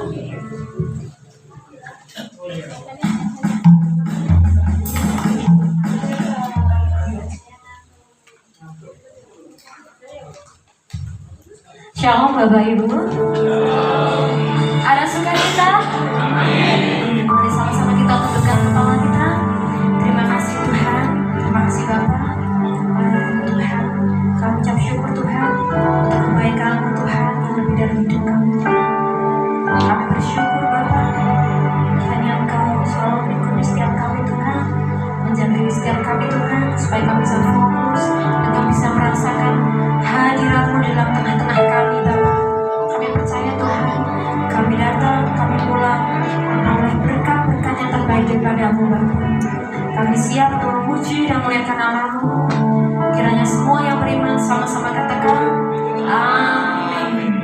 Shalom Bapak Ibu. Ada sukacita? Amin. Mari sama-sama kita tundukkan kepala kita. Terima kasih Tuhan. Terima kasih Bapak. Tuhan, kami ucap syukur Tuhan untuk kebaikan-Mu Tuhan yang lebih dari hidup kami. Kami bersyukur Bapak. Hanya Engkau selalu mengikuti setiap kami Tuhan, menjaga setiap kami Tuhan, supaya kami bisa fokus dan kami bisa merasakan hadirat-Mu dalam tengah-tengah kami Bapak. Kami percaya Tuhan, kami datang, kami pulang oleh berkat-berkat yang terbaik daripada-Mu Bapak. Kami siap untuk memuji dan memuliakan nama-Mu. Kiranya semua yang beriman sama-sama katakan amin.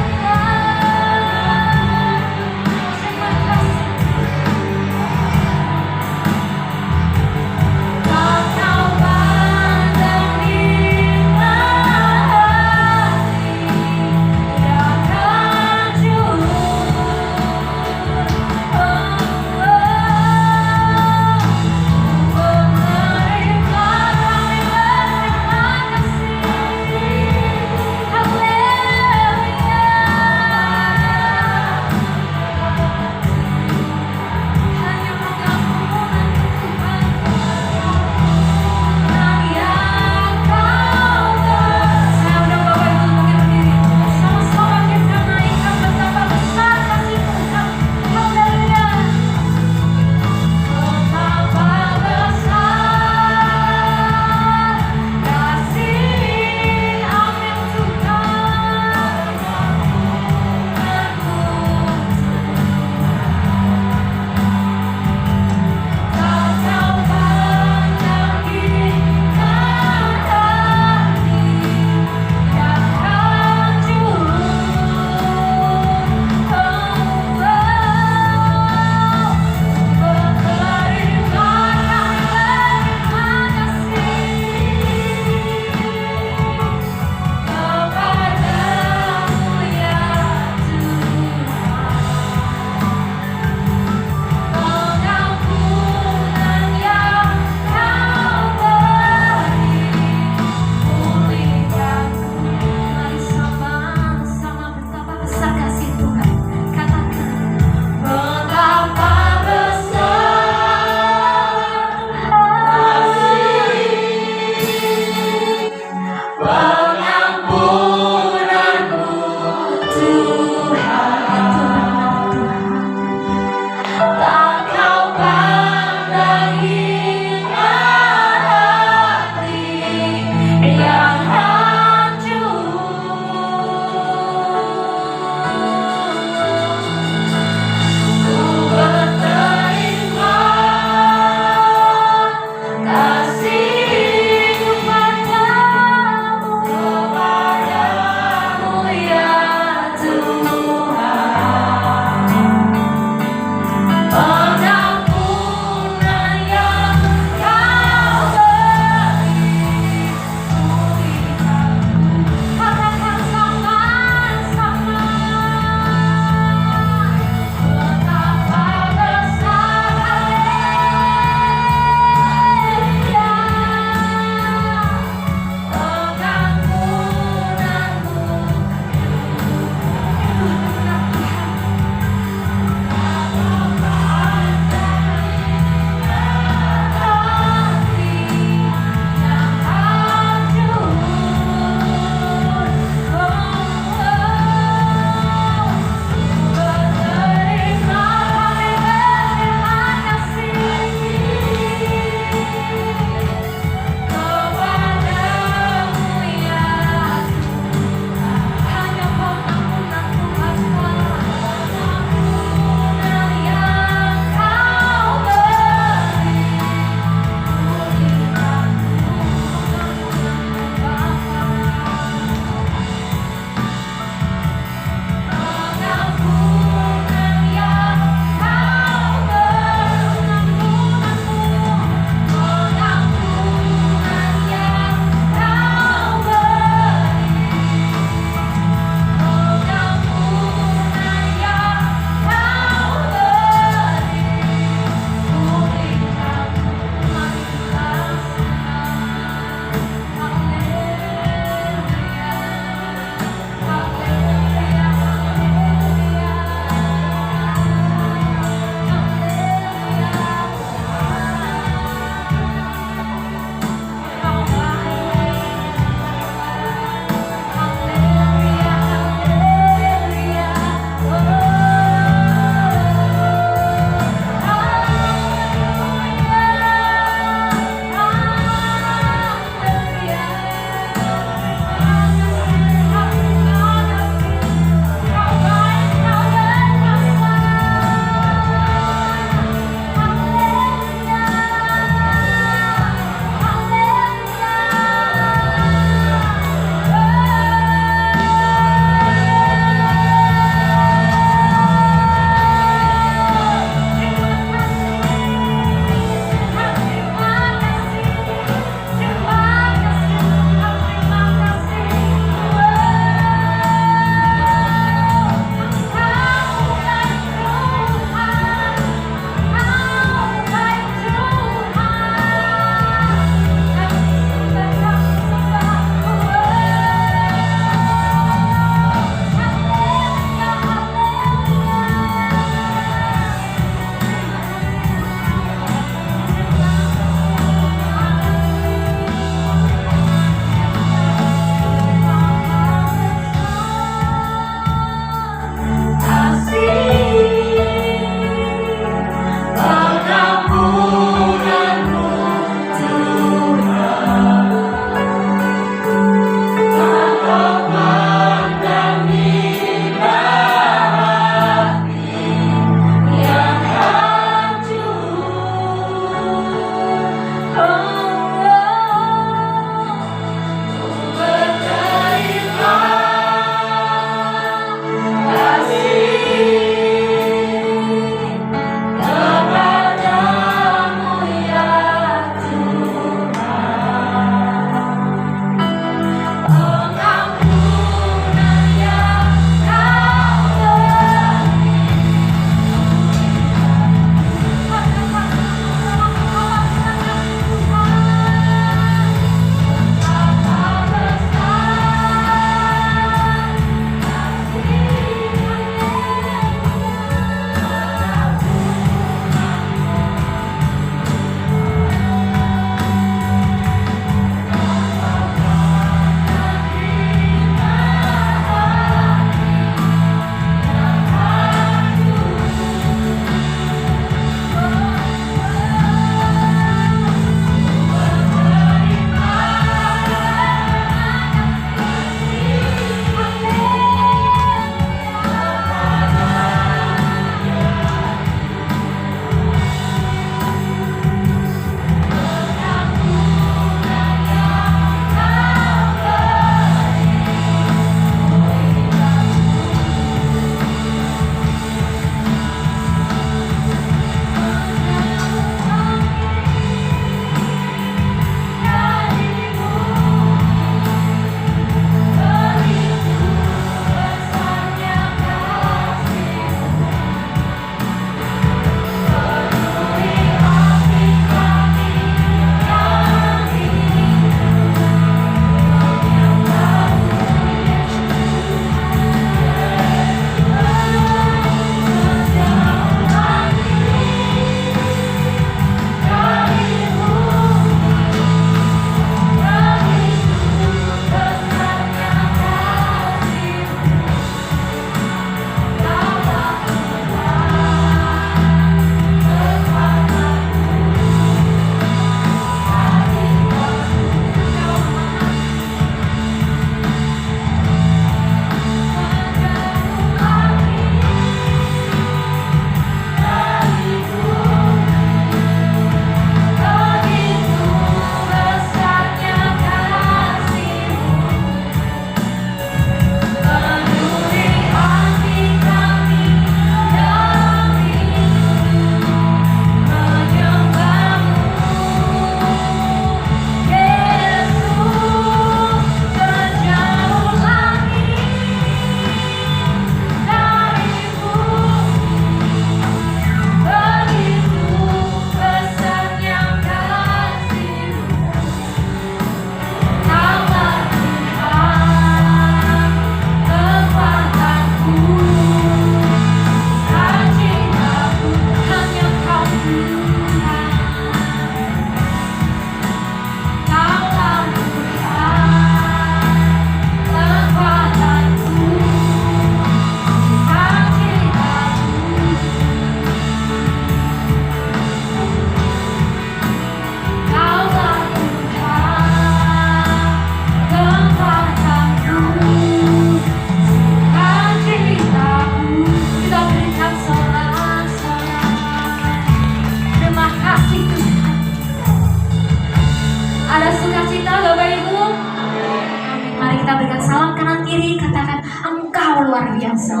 kita Bapak Ibu. Amin. Mari kita berikan salam kanan kiri, katakan Engkau luar biasa.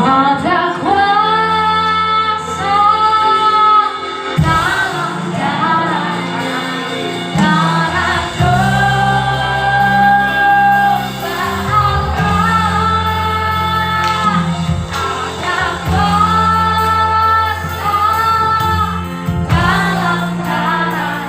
Ada kuasa dalam darah domba Allah. Ada kuasa dalam darah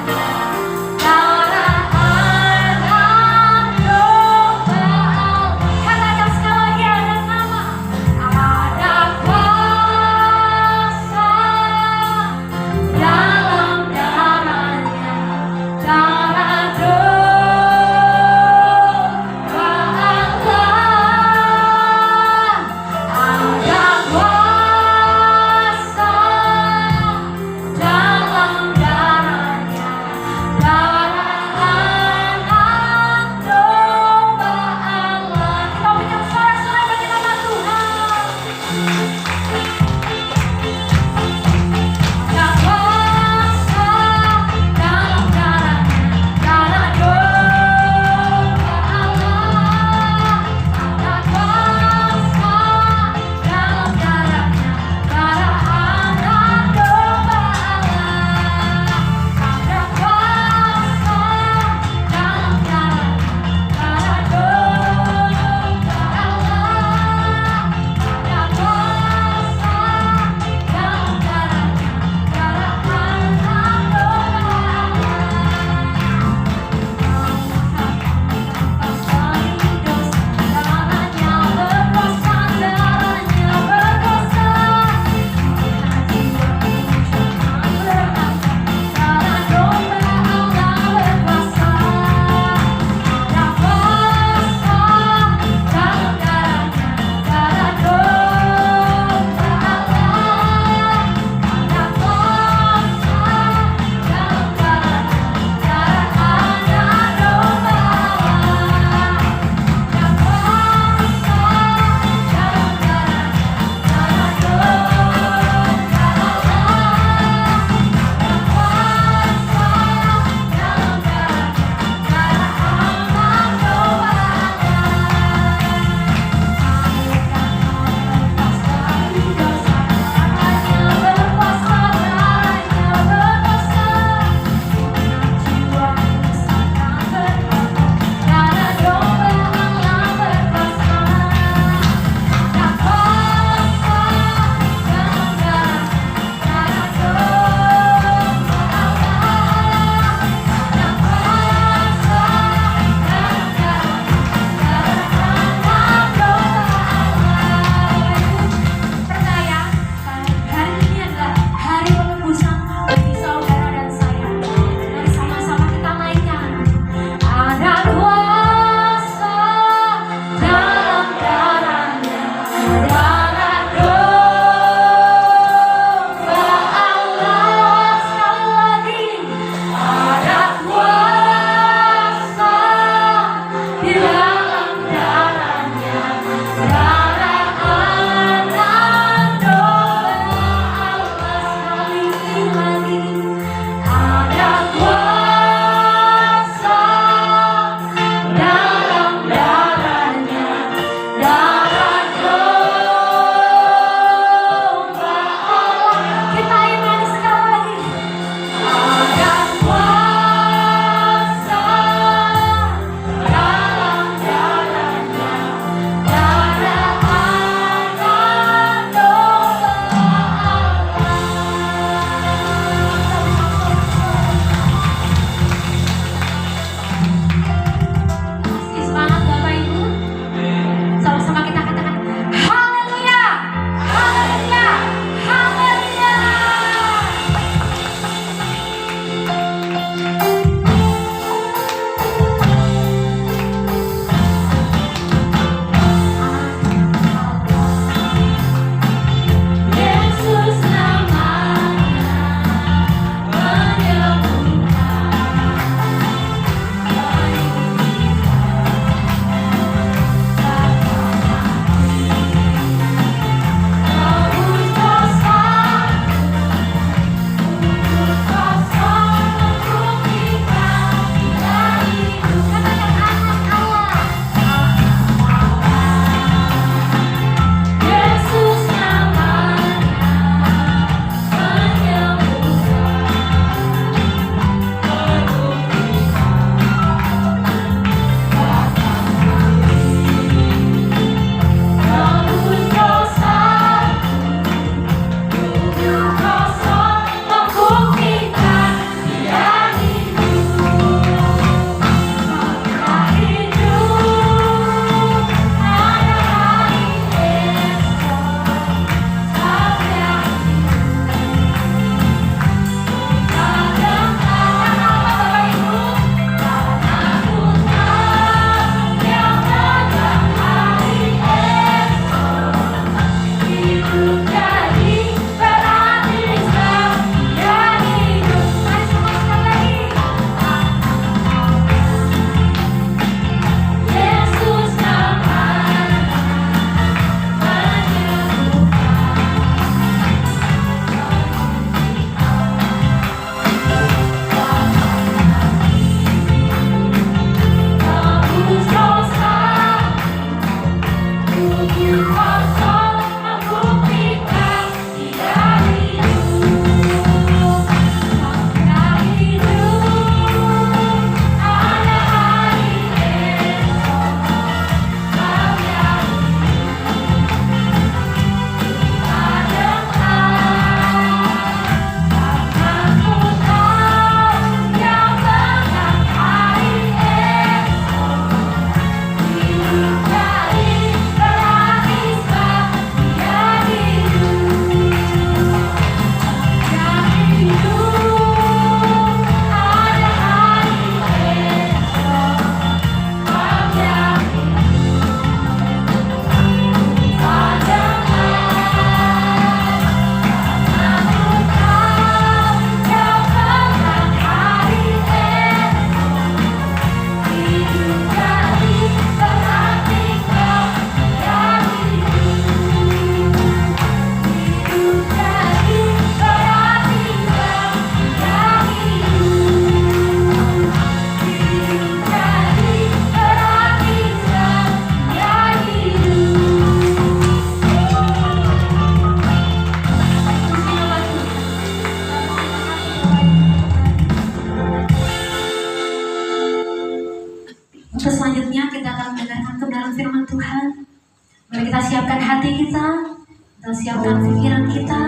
Kita siapkan pikiran kita,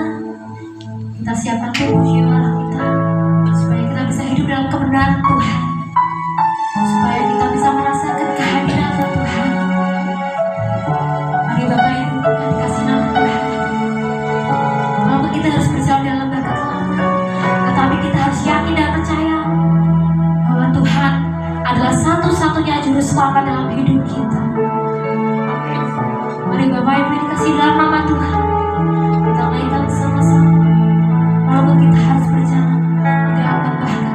kita siapkan tubuh jiwa kita, supaya kita bisa hidup dalam kebenaran Tuhan, supaya kita bisa merasakan kehadiran Tuhan. Mari Bapak Ibu yang dikasih nama Tuhan, walaupun kita harus berjalan dalam kegelapan, tetapi kita harus yakin dan percaya bahwa Tuhan adalah satu-satunya juru selamat dalam hidup kita. Mari Bapak Ibu yang dikasih dalam nama Tuhan, kita naikkan bersama-sama, walaupun kita harus berjalan di dalam kegelapan.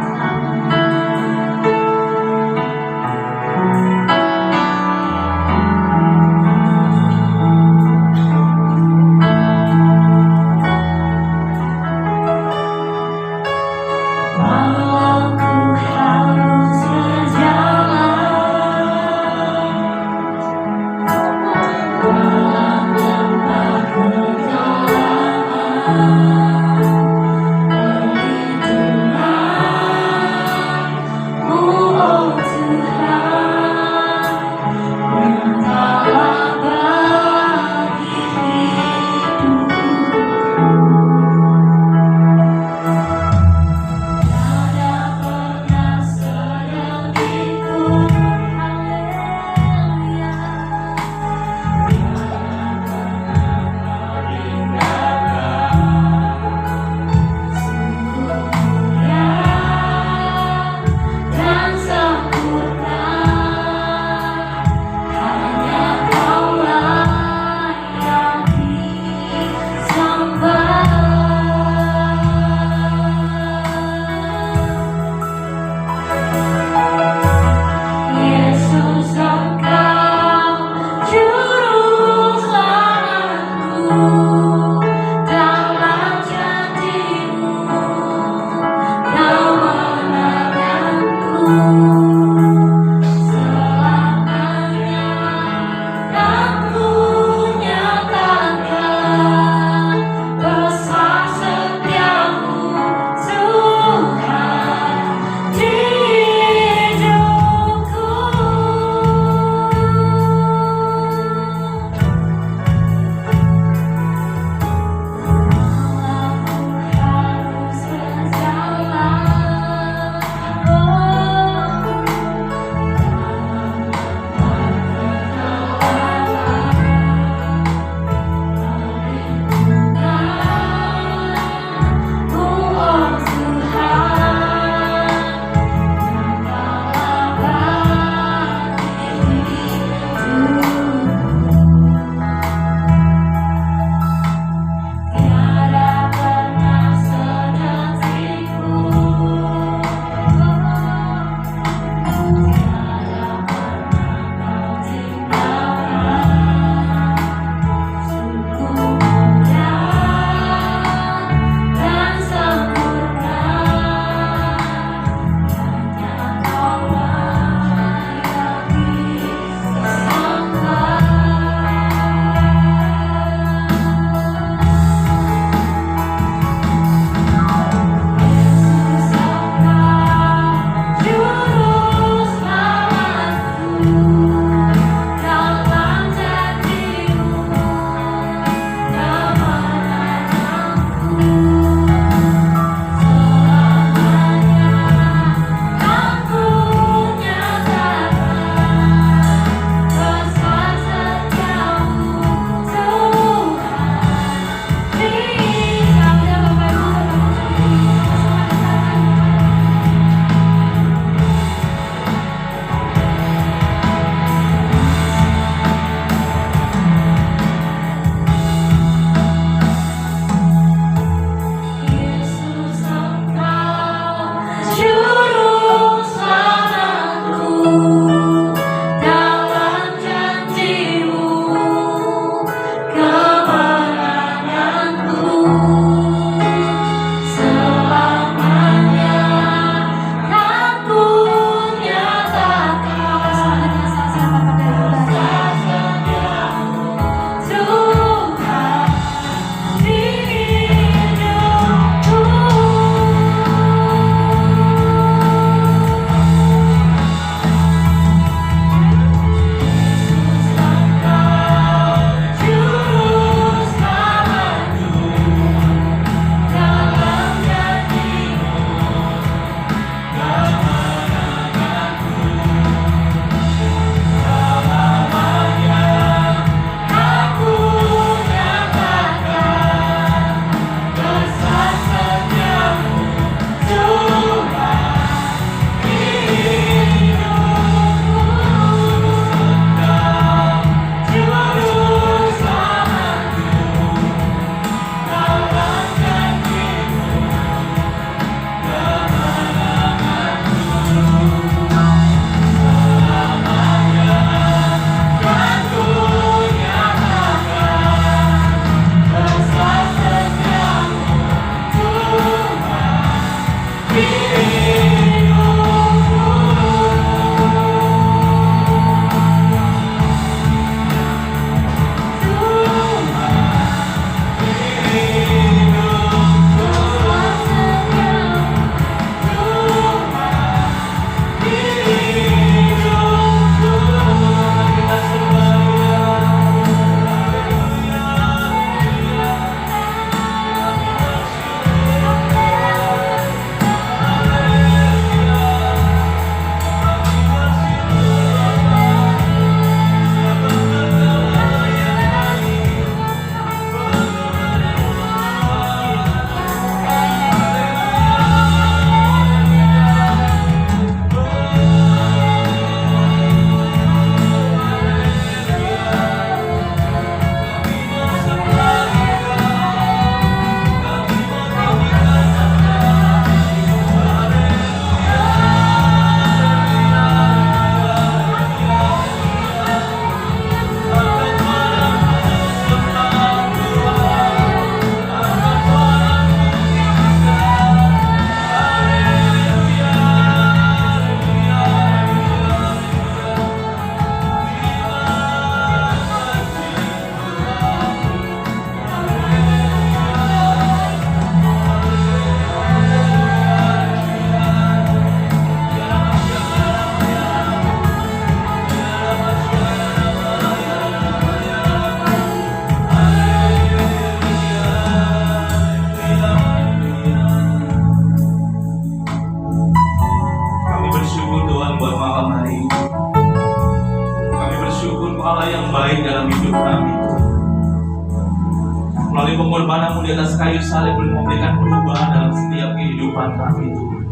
melalui pengorbananmu di atas kayu salib boleh memberikan perubahan dalam setiap kehidupan kami Tuhan.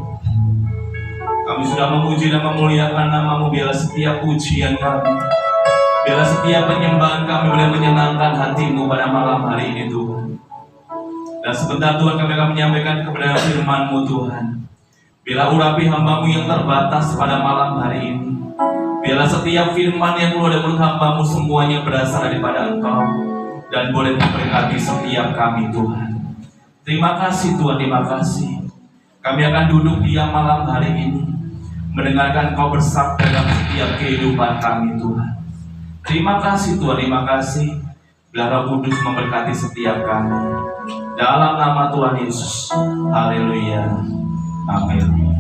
Kami sudah memuji dan memuliakan nama-Mu, biarlah setiap pujian kami, biarlah setiap penyembahan kami boleh menyenangkan hati-Mu pada malam hari ini Tuhan. Dan sebentar Tuhan kami akan menyampaikan kepada firman-Mu Tuhan. Biarlah urapi hamba-Mu yang terbatas pada malam hari ini. Biarlah setiap firman yang keluar dari mulut hamba-Mu semuanya berasal daripada Engkau dan boleh memberkati setiap kami Tuhan. Terima kasih Tuhan, terima kasih. Kami akan duduk diam malam hari ini mendengarkan Kau bersabda dalam setiap kehidupan kami Tuhan. Terima kasih Tuhan, terima kasih. Biar Roh Kudus memberkati setiap kami. Dalam nama Tuhan Yesus. Haleluya. Amin.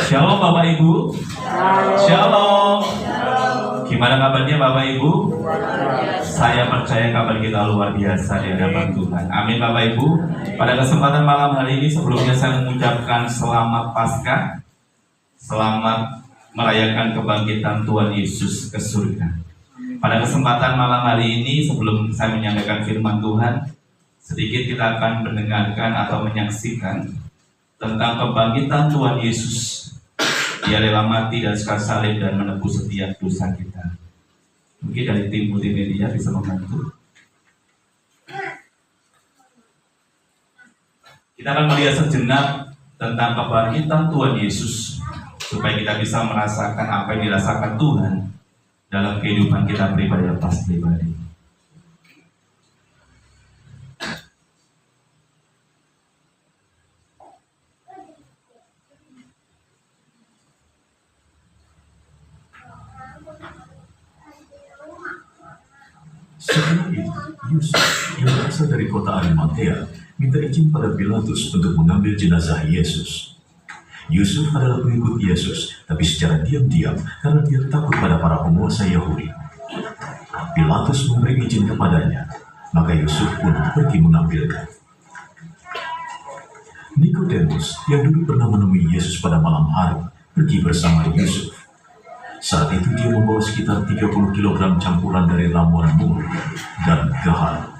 Shalom Bapak Ibu. Shalom. Gimana kabarnya Bapak Ibu? Saya percaya kabar kita luar biasa di hadapan Tuhan. Amin Bapak Ibu. Pada kesempatan malam hari ini sebelumnya saya mengucapkan selamat Paskah. Selamat merayakan kebangkitan Tuhan Yesus ke surga. Pada kesempatan malam hari ini sebelum saya menyampaikan firman Tuhan, sedikit kita akan mendengarkan atau menyaksikan tentang kebangkitan Tuhan Yesus. Dia rela mati dan sekali salib dan menebus setiap dosa kita. Mungkin dari tim multimedia bisa membantu. Kita akan melihat sejenak tentang kebangkitan Tuhan Yesus, supaya kita bisa merasakan apa yang dirasakan Tuhan dalam kehidupan kita pribadi dan pas pribadi. Setelah itu, Yusuf yang berasal dari kota Arimatea minta izin pada Pilatus untuk mengambil jenazah Yesus. Yusuf adalah pengikut Yesus, tapi secara diam-diam karena dia takut pada para penguasa Yahudi. Pilatus memberi izin kepadanya, maka Yusuf pun pergi mengambilnya. Nikodemus yang dulu pernah menemui Yesus pada malam hari pergi bersama Yusuf. Saat itu dia membawa sekitar 30 kg campuran dari ramuan mur dan gahal.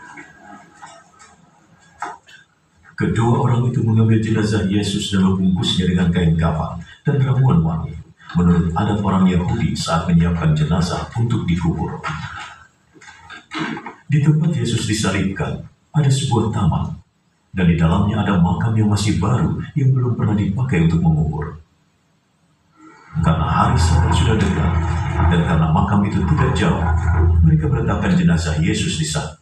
Kedua orang itu mengambil jenazah Yesus dan membungkusnya dengan kain kafan dan ramuan wangi, menurut adat orang Yahudi saat menyiapkan jenazah untuk dikubur. Di tempat Yesus disalibkan, ada sebuah taman, dan di dalamnya ada makam yang masih baru yang belum pernah dipakai untuk mengubur. Karena hari Sabat sudah dekat, dan karena makam itu tidak jauh, mereka meletakkan jenazah Yesus di sana.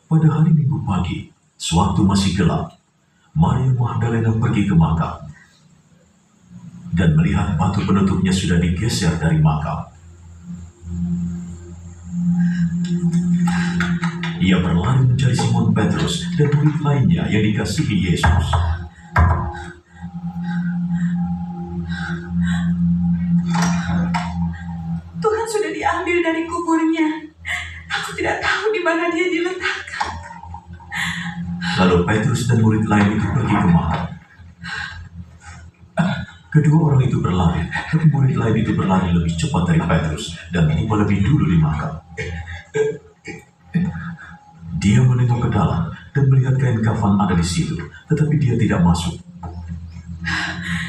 Pada hari Minggu pagi, sewaktu masih gelap, Maria Magdalena pergi ke makam dan melihat batu penutupnya sudah digeser dari makam. Ia berlari mencari Simon Petrus dan murid lainnya yang dikasihi Yesus. Tuhan sudah diambil dari kuburnya. Aku tidak tahu di mana dia diletakkan. Lalu Petrus dan murid lain itu pergi ke makam. Kedua orang itu berlari, tapi murid lain itu berlari lebih cepat dari Petrus dan tiba lebih dulu di makam. Dia menengok ke dalam dan melihat kain kafan ada di situ, tetapi dia tidak masuk.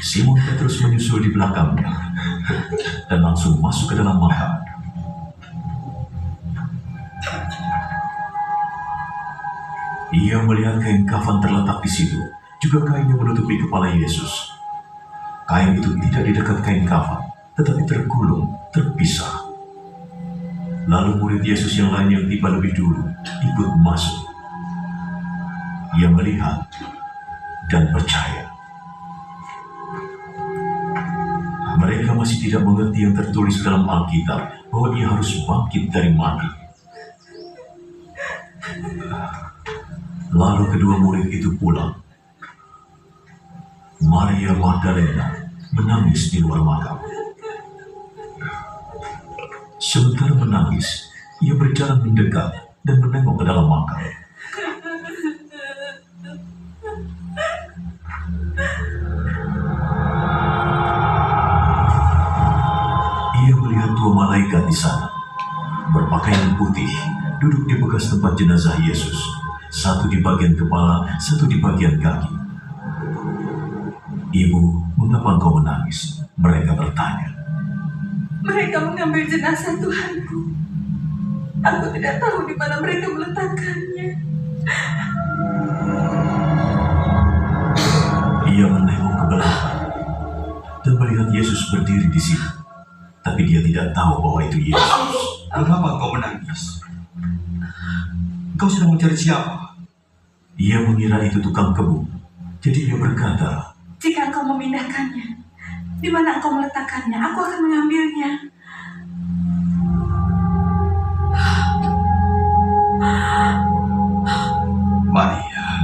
Simon Petrus menyusul di belakangnya dan langsung masuk ke dalam makam. Ia melihat kain kafan terletak di situ, juga kain yang menutupi kepala Yesus. Kain itu tidak di dekat kain kafan, tetapi tergulung, terpisah. Lalu murid Yesus yang lain yang tiba lebih dulu ikut masuk. Ia melihat dan percaya. Mereka masih tidak mengerti yang tertulis dalam Alkitab bahwa ia harus bangkit dari mati. Lalu kedua murid itu pulang. Maria Magdalena menangis di luar makam. Sementara menangis, ia berjalan mendekat dan menengok ke dalam makam. di sana, berpakaian putih, duduk di bekas tempat jenazah Yesus, satu di bagian kepala, satu di bagian kaki. "Ibu, mengapa engkau menangis?" mereka bertanya. Mereka mengambil jenazah Tuhanku. Aku tidak tahu di mana mereka meletakkannya. Ia menengok ke belakang dan melihat Yesus berdiri di situ. Tapi dia tidak tahu bahwa itu Yesus. Mengapa engkau menangis? Engkau sedang mencari siapa? Ia mengira itu tukang kebun. Jadi ia berkata, Jika engkau memindahkannya, di mana engkau meletakkannya, aku akan mengambilnya.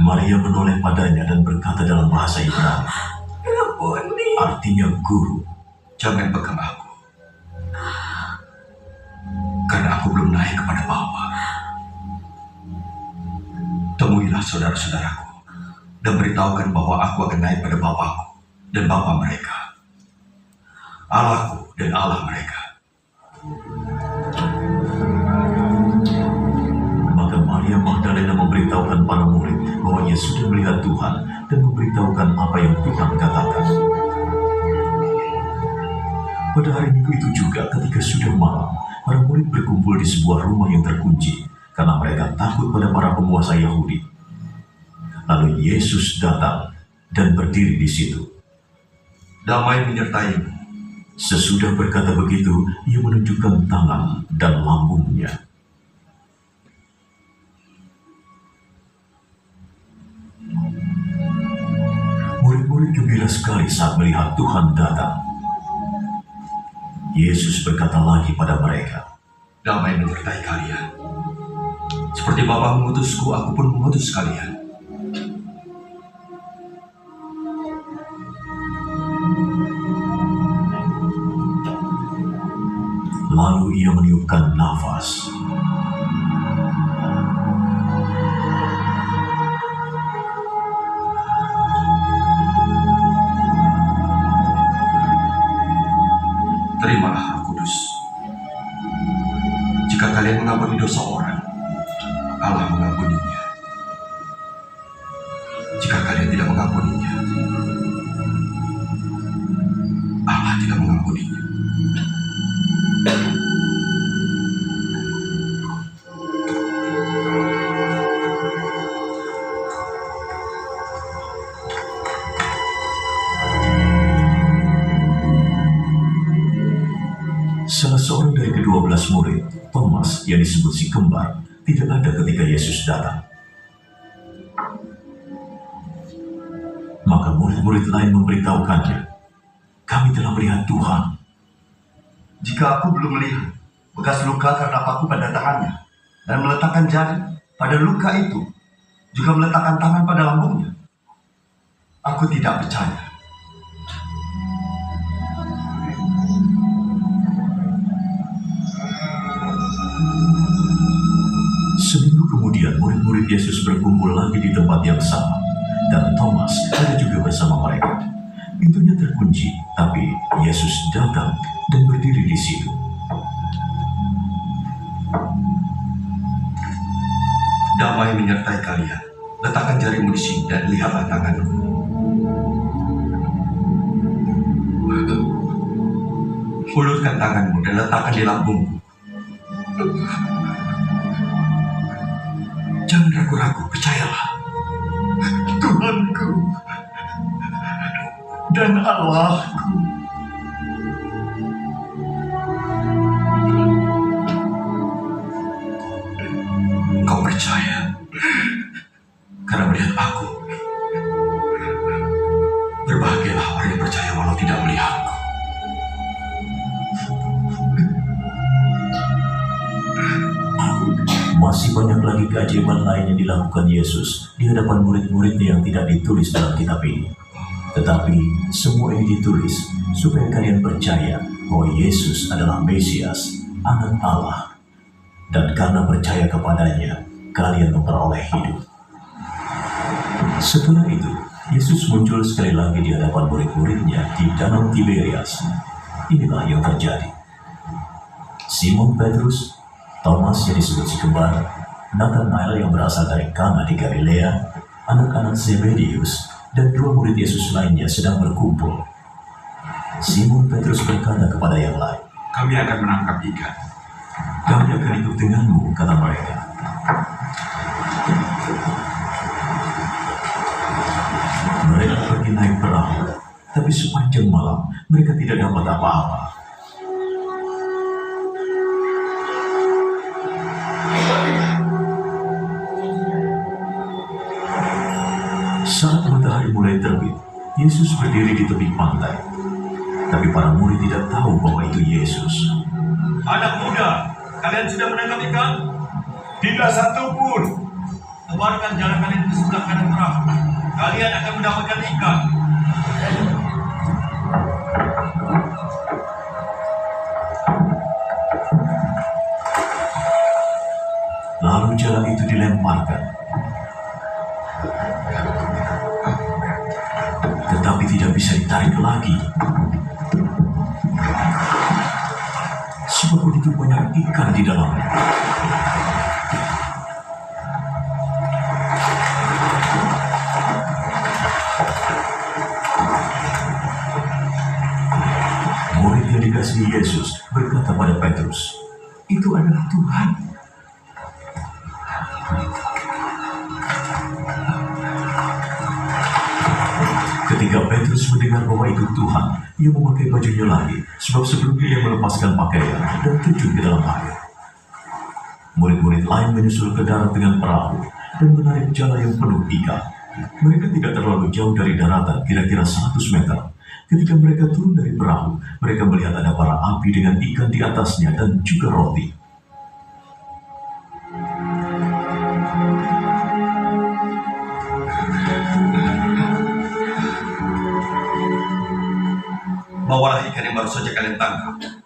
Maria menoleh padanya dan berkata dalam bahasa Ibrani, Rabboni. artinya guru. Jangan pegang aku, karena aku belum naik kepada Bapa. Temuilah saudara-saudaraku dan beritahukan bahwa aku akan naik pada Bapakku dan Bapa mereka, Allahku dan Allah mereka. Maka Maria Magdalena memberitahukan para murid bahwa ia sudah melihat Tuhan dan memberitahukan apa yang Tuhan katakan. Pada hari Minggu itu juga, ketika sudah malam, para murid berkumpul di sebuah rumah yang terkunci karena mereka takut pada para penguasa Yahudi. Lalu Yesus datang dan berdiri di situ. Damai menyertaimu. Sesudah berkata begitu, ia menunjukkan tangan dan lambungnya. Murid-murid gembira sekali saat melihat Tuhan datang. Yesus berkata lagi pada mereka, Damai menyertai kalian. Seperti Bapa mengutusku, aku pun mengutus kalian. Lalu ia meniupkan nafas. Terimalah Roh Kudus. Jika kalian mengampuni dosa orang, Allah mengampuninya. Jika kalian tidak mengampuninya, Allah tidak mengampuninya. Salah seorang dari ke-12 murid, Thomas, yang disebut si kembar, tidak ada ketika Yesus datang. Maka murid-murid lain memberitahukannya, kami telah melihat Tuhan. Jika aku belum melihat bekas luka karena paku pada tangannya, dan meletakkan jari pada luka itu, juga meletakkan tangan pada lambungnya, aku tidak percaya. Seminggu kemudian, murid-murid Yesus berkumpul lagi di tempat yang sama, dan Thomas ada juga bersama mereka. Pintunya terkunci, tapi Yesus datang dan berdiri di situ. Damai menyertai kalian. Letakkan jarimu di sini dan lihatlah tanganku. Ulurkan tanganmu dan letakkan di lambungku. Jangan ragu-ragu, percayalah. Tuhanku dan Allahku. Kau percaya karena melihat aku. Berbahagialah orang yang percaya walau tidak melihatku. Masih banyak lagi keajaiban lain yang dilakukan Yesus di hadapan murid-muridnya yang tidak ditulis dalam kitab ini. Tetapi semua ini ditulis supaya kalian percaya bahwa Yesus adalah Mesias, Anak Allah. Dan karena percaya kepadanya, kalian memperoleh hidup. Setelah itu, Yesus muncul sekali lagi di hadapan murid-muridnya di Danau Tiberias. Inilah yang terjadi. Simon Petrus, Thomas yang disebut si kembar, Nathanael yang berasal dari Kana di Galilea, anak-anak Zebedius, dan 2 murid Yesus lainnya sedang berkumpul. Simon Petrus berkata kepada yang lain, Kami akan menangkap ikan. "Kami akan ikut denganmu," kata mereka. Mereka pergi naik perahu, tapi sepanjang malam mereka tidak dapat apa-apa. Saat matahari mulai terbit, Yesus berdiri di tepi pantai. Tapi para murid tidak tahu bahwa itu Yesus. Anak muda, kalian sudah menangkap ikan? Tidak satu pun. Tebarkan jalan kalian ke sebelah kanan perahu. Kalian akan mendapatkan ikan. Lalu jalan itu dilemparkan. Tetapi tidak bisa ditarik lagi. Sebab begitu banyak ikan di dalamnya. Murid yang dikasihi Yesus berkata pada Petrus, "Itu adalah Tuhan." Ketika Petrus mendengar bahwa itu Tuhan, ia memakai bajunya lagi, sebab sebelumnya ia melepaskan pakaian dan terjun ke dalam air. Murid-murid lain menyusul ke darat dengan perahu dan menarik jala yang penuh ikan. Mereka tidak terlalu jauh dari daratan, kira-kira 100 meter. Ketika mereka turun dari perahu, mereka melihat ada bara api dengan ikan di atasnya dan juga roti. Bawalah ikan yang baru saja kalian tangkap.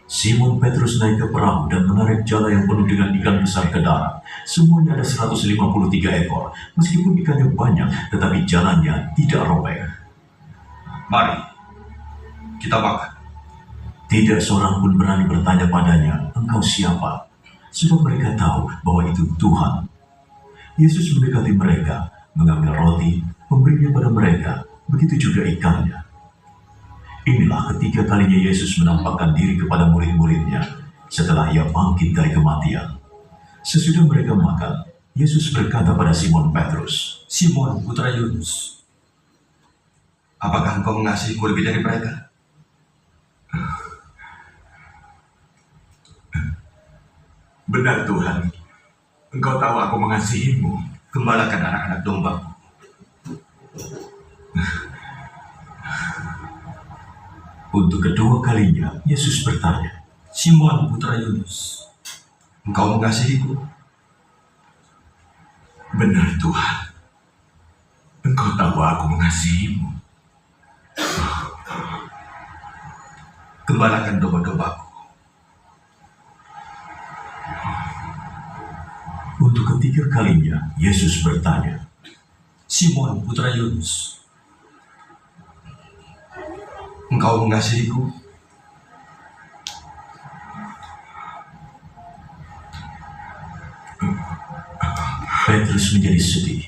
Simon Petrus naik ke perahu dan menarik jala yang penuh dengan ikan besar ke darat. Semuanya ada 153 ekor. Meskipun ikannya banyak, tetapi jalannya tidak robek. Mari, kita makan. Tidak seorang pun berani bertanya padanya, "Engkau siapa?" Sebab mereka tahu bahwa itu Tuhan. Yesus mendekati mereka, mengambil roti, memberinya pada mereka, begitu juga ikannya. Inilah ketiga kalinya Yesus menampakkan diri kepada murid-muridnya setelah ia bangkit dari kematian. Sesudah mereka makan, Yesus berkata pada Simon Petrus, Simon, putra Yunus, apakah engkau mengasihiku lebih dari mereka? Benar Tuhan, Engkau tahu aku mengasihimu. Gembalakan anak-anak domba. Untuk kedua kalinya, Yesus bertanya, Simon, putra Yunus, engkau mengasihiku? Benar Tuhan, Engkau tahu aku mengasihimu. Gembalakan domba-dombaku. Untuk ketiga kalinya, Yesus bertanya, Simon, putra Yunus, engkau mengasihiku? Petrus menjadi sedih,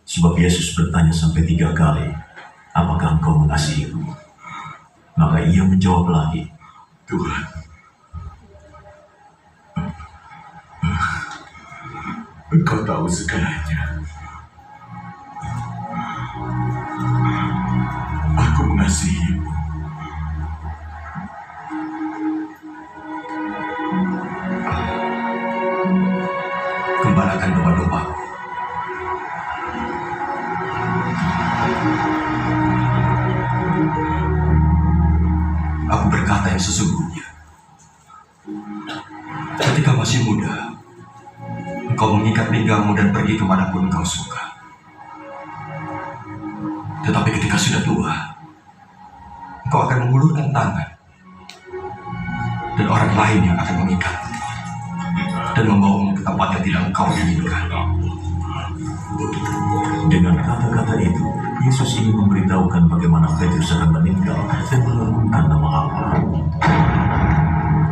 sebab Yesus bertanya sampai 3 kali, "Apakah engkau mengasihiku?" Maka ia menjawab lagi, Tuhan, Engkau tahu segalanya. Aku mengasihimu. Gembalakan domba-dombaku. Aku berkata yang sesungguhnya. Ketika masih muda, engkau mengikat pinggangmu dan pergi kemanapun engkau suka. Tetapi ketika sudah tua, engkau akan mengulurkan tangan, dan orang lain yang akan mengikat dan membawamu ke tempat yang tidak engkau inginkan. Dengan kata-kata itu, Yesus ingin memberitahukan bagaimana Petrus akan meninggal dan melambungkan nama Allah.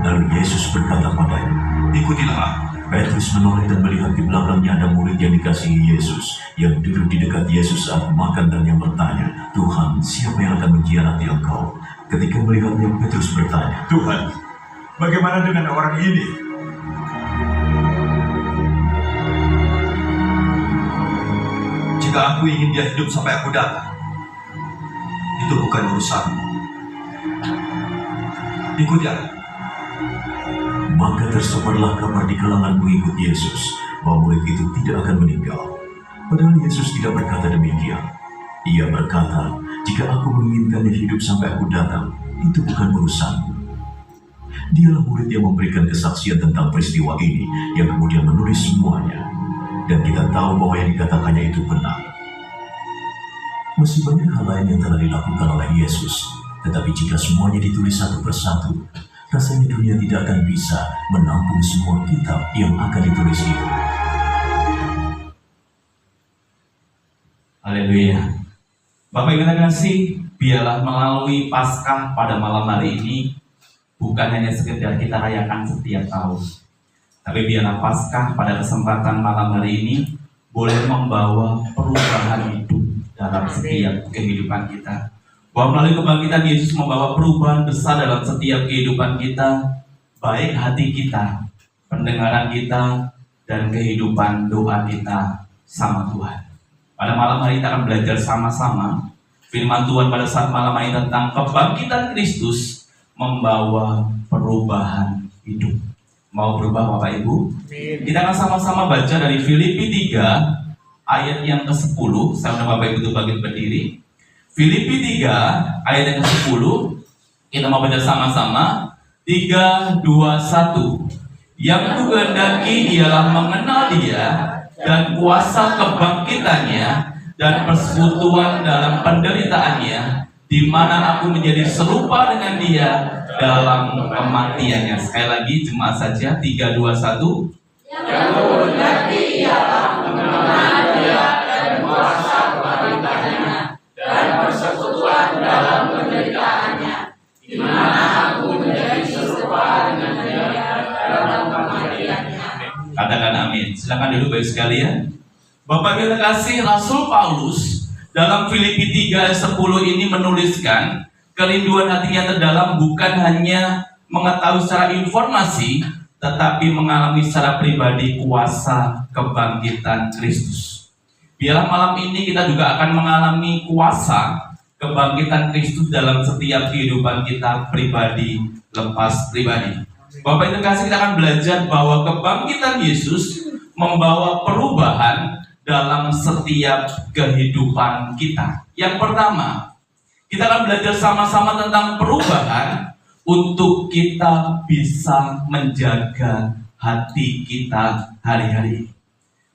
Lalu Yesus berkata padanya, Ikutilah aku. Petrus menoleh dan melihat di belakangnya ada murid yang dikasihi Yesus, yang duduk di dekat Yesus saat makan dan yang bertanya, Tuhan, siapa yang akan mengkhianati engkau? Ketika melihatnya, Petrus bertanya, Tuhan, bagaimana dengan orang ini? Jika aku ingin dia hidup sampai aku datang, itu bukan urusanmu. Ikuti aku. Maka tersebarlah kabar di kalangan pengikut Yesus bahwa murid itu tidak akan meninggal. Padahal Yesus tidak berkata demikian. Ia berkata, jika aku menginginkannya hidup sampai aku datang, itu bukan urusanmu. Dialah murid yang memberikan kesaksian tentang peristiwa ini, yang kemudian menulis semuanya. Dan kita tahu bahwa yang dikatakannya itu benar. Masih banyak hal lain yang telah dilakukan oleh Yesus, tetapi jika semuanya ditulis satu persatu, rasanya dunia tidak akan bisa menampung semua kitab yang akan ditulis itu. Haleluya. Bapak Ibu yang kasih, biarlah melalui Paskah pada malam hari ini bukan hanya sekedar kita rayakan setiap tahun, tapi biarlah Paskah pada kesempatan malam hari ini boleh membawa perubahan hidup dalam setiap kehidupan kita. Bahwa melalui kebangkitan Yesus membawa perubahan besar dalam setiap kehidupan kita, baik hati kita, pendengaran kita, dan kehidupan doa kita sama Tuhan. Pada malam hari kita akan belajar sama-sama firman Tuhan pada saat malam hari tentang kebangkitan Kristus membawa perubahan hidup. Mau berubah Bapak Ibu? Kita akan sama-sama baca dari Filipi 3 ayat yang ke-10. Saya undang Bapak Ibu untuk bangkit berdiri. Filipi 3 ayat yang ke-10. Kita mau baca sama-sama. 3, 2, 1. Yang kukehendaki ialah mengenal Dia dan kuasa kebangkitannya dan persekutuan dalam penderitaannya, di mana aku menjadi serupa dengan Dia dalam kematiannya. Sekali lagi jemaat saja, 3, 2, 1. Yang kukehendaki ialah mengenal Dia dan kuasa kebangkitannya dan persekutuan dalam penderitaannya, di mana aku menjadi serupa dengan Dia dalam kematiannya. Katakan amin. Silakan duduk Bapak sekalian. Bapak yang terkasih, Rasul Paulus dalam Filipi 3 ayat 10 ini menuliskan kerinduan hatinya terdalam bukan hanya mengetahui secara informasi, tetapi mengalami secara pribadi kuasa kebangkitan Kristus. Biarlah malam ini kita juga akan mengalami kuasa kebangkitan Kristus dalam setiap kehidupan kita pribadi lepas pribadi. Bapak yang terkasih, kita akan belajar bahwa kebangkitan Yesus membawa perubahan dalam setiap kehidupan kita. Yang pertama, kita akan belajar sama-sama tentang perubahan untuk kita bisa menjaga hati kita hari-hari.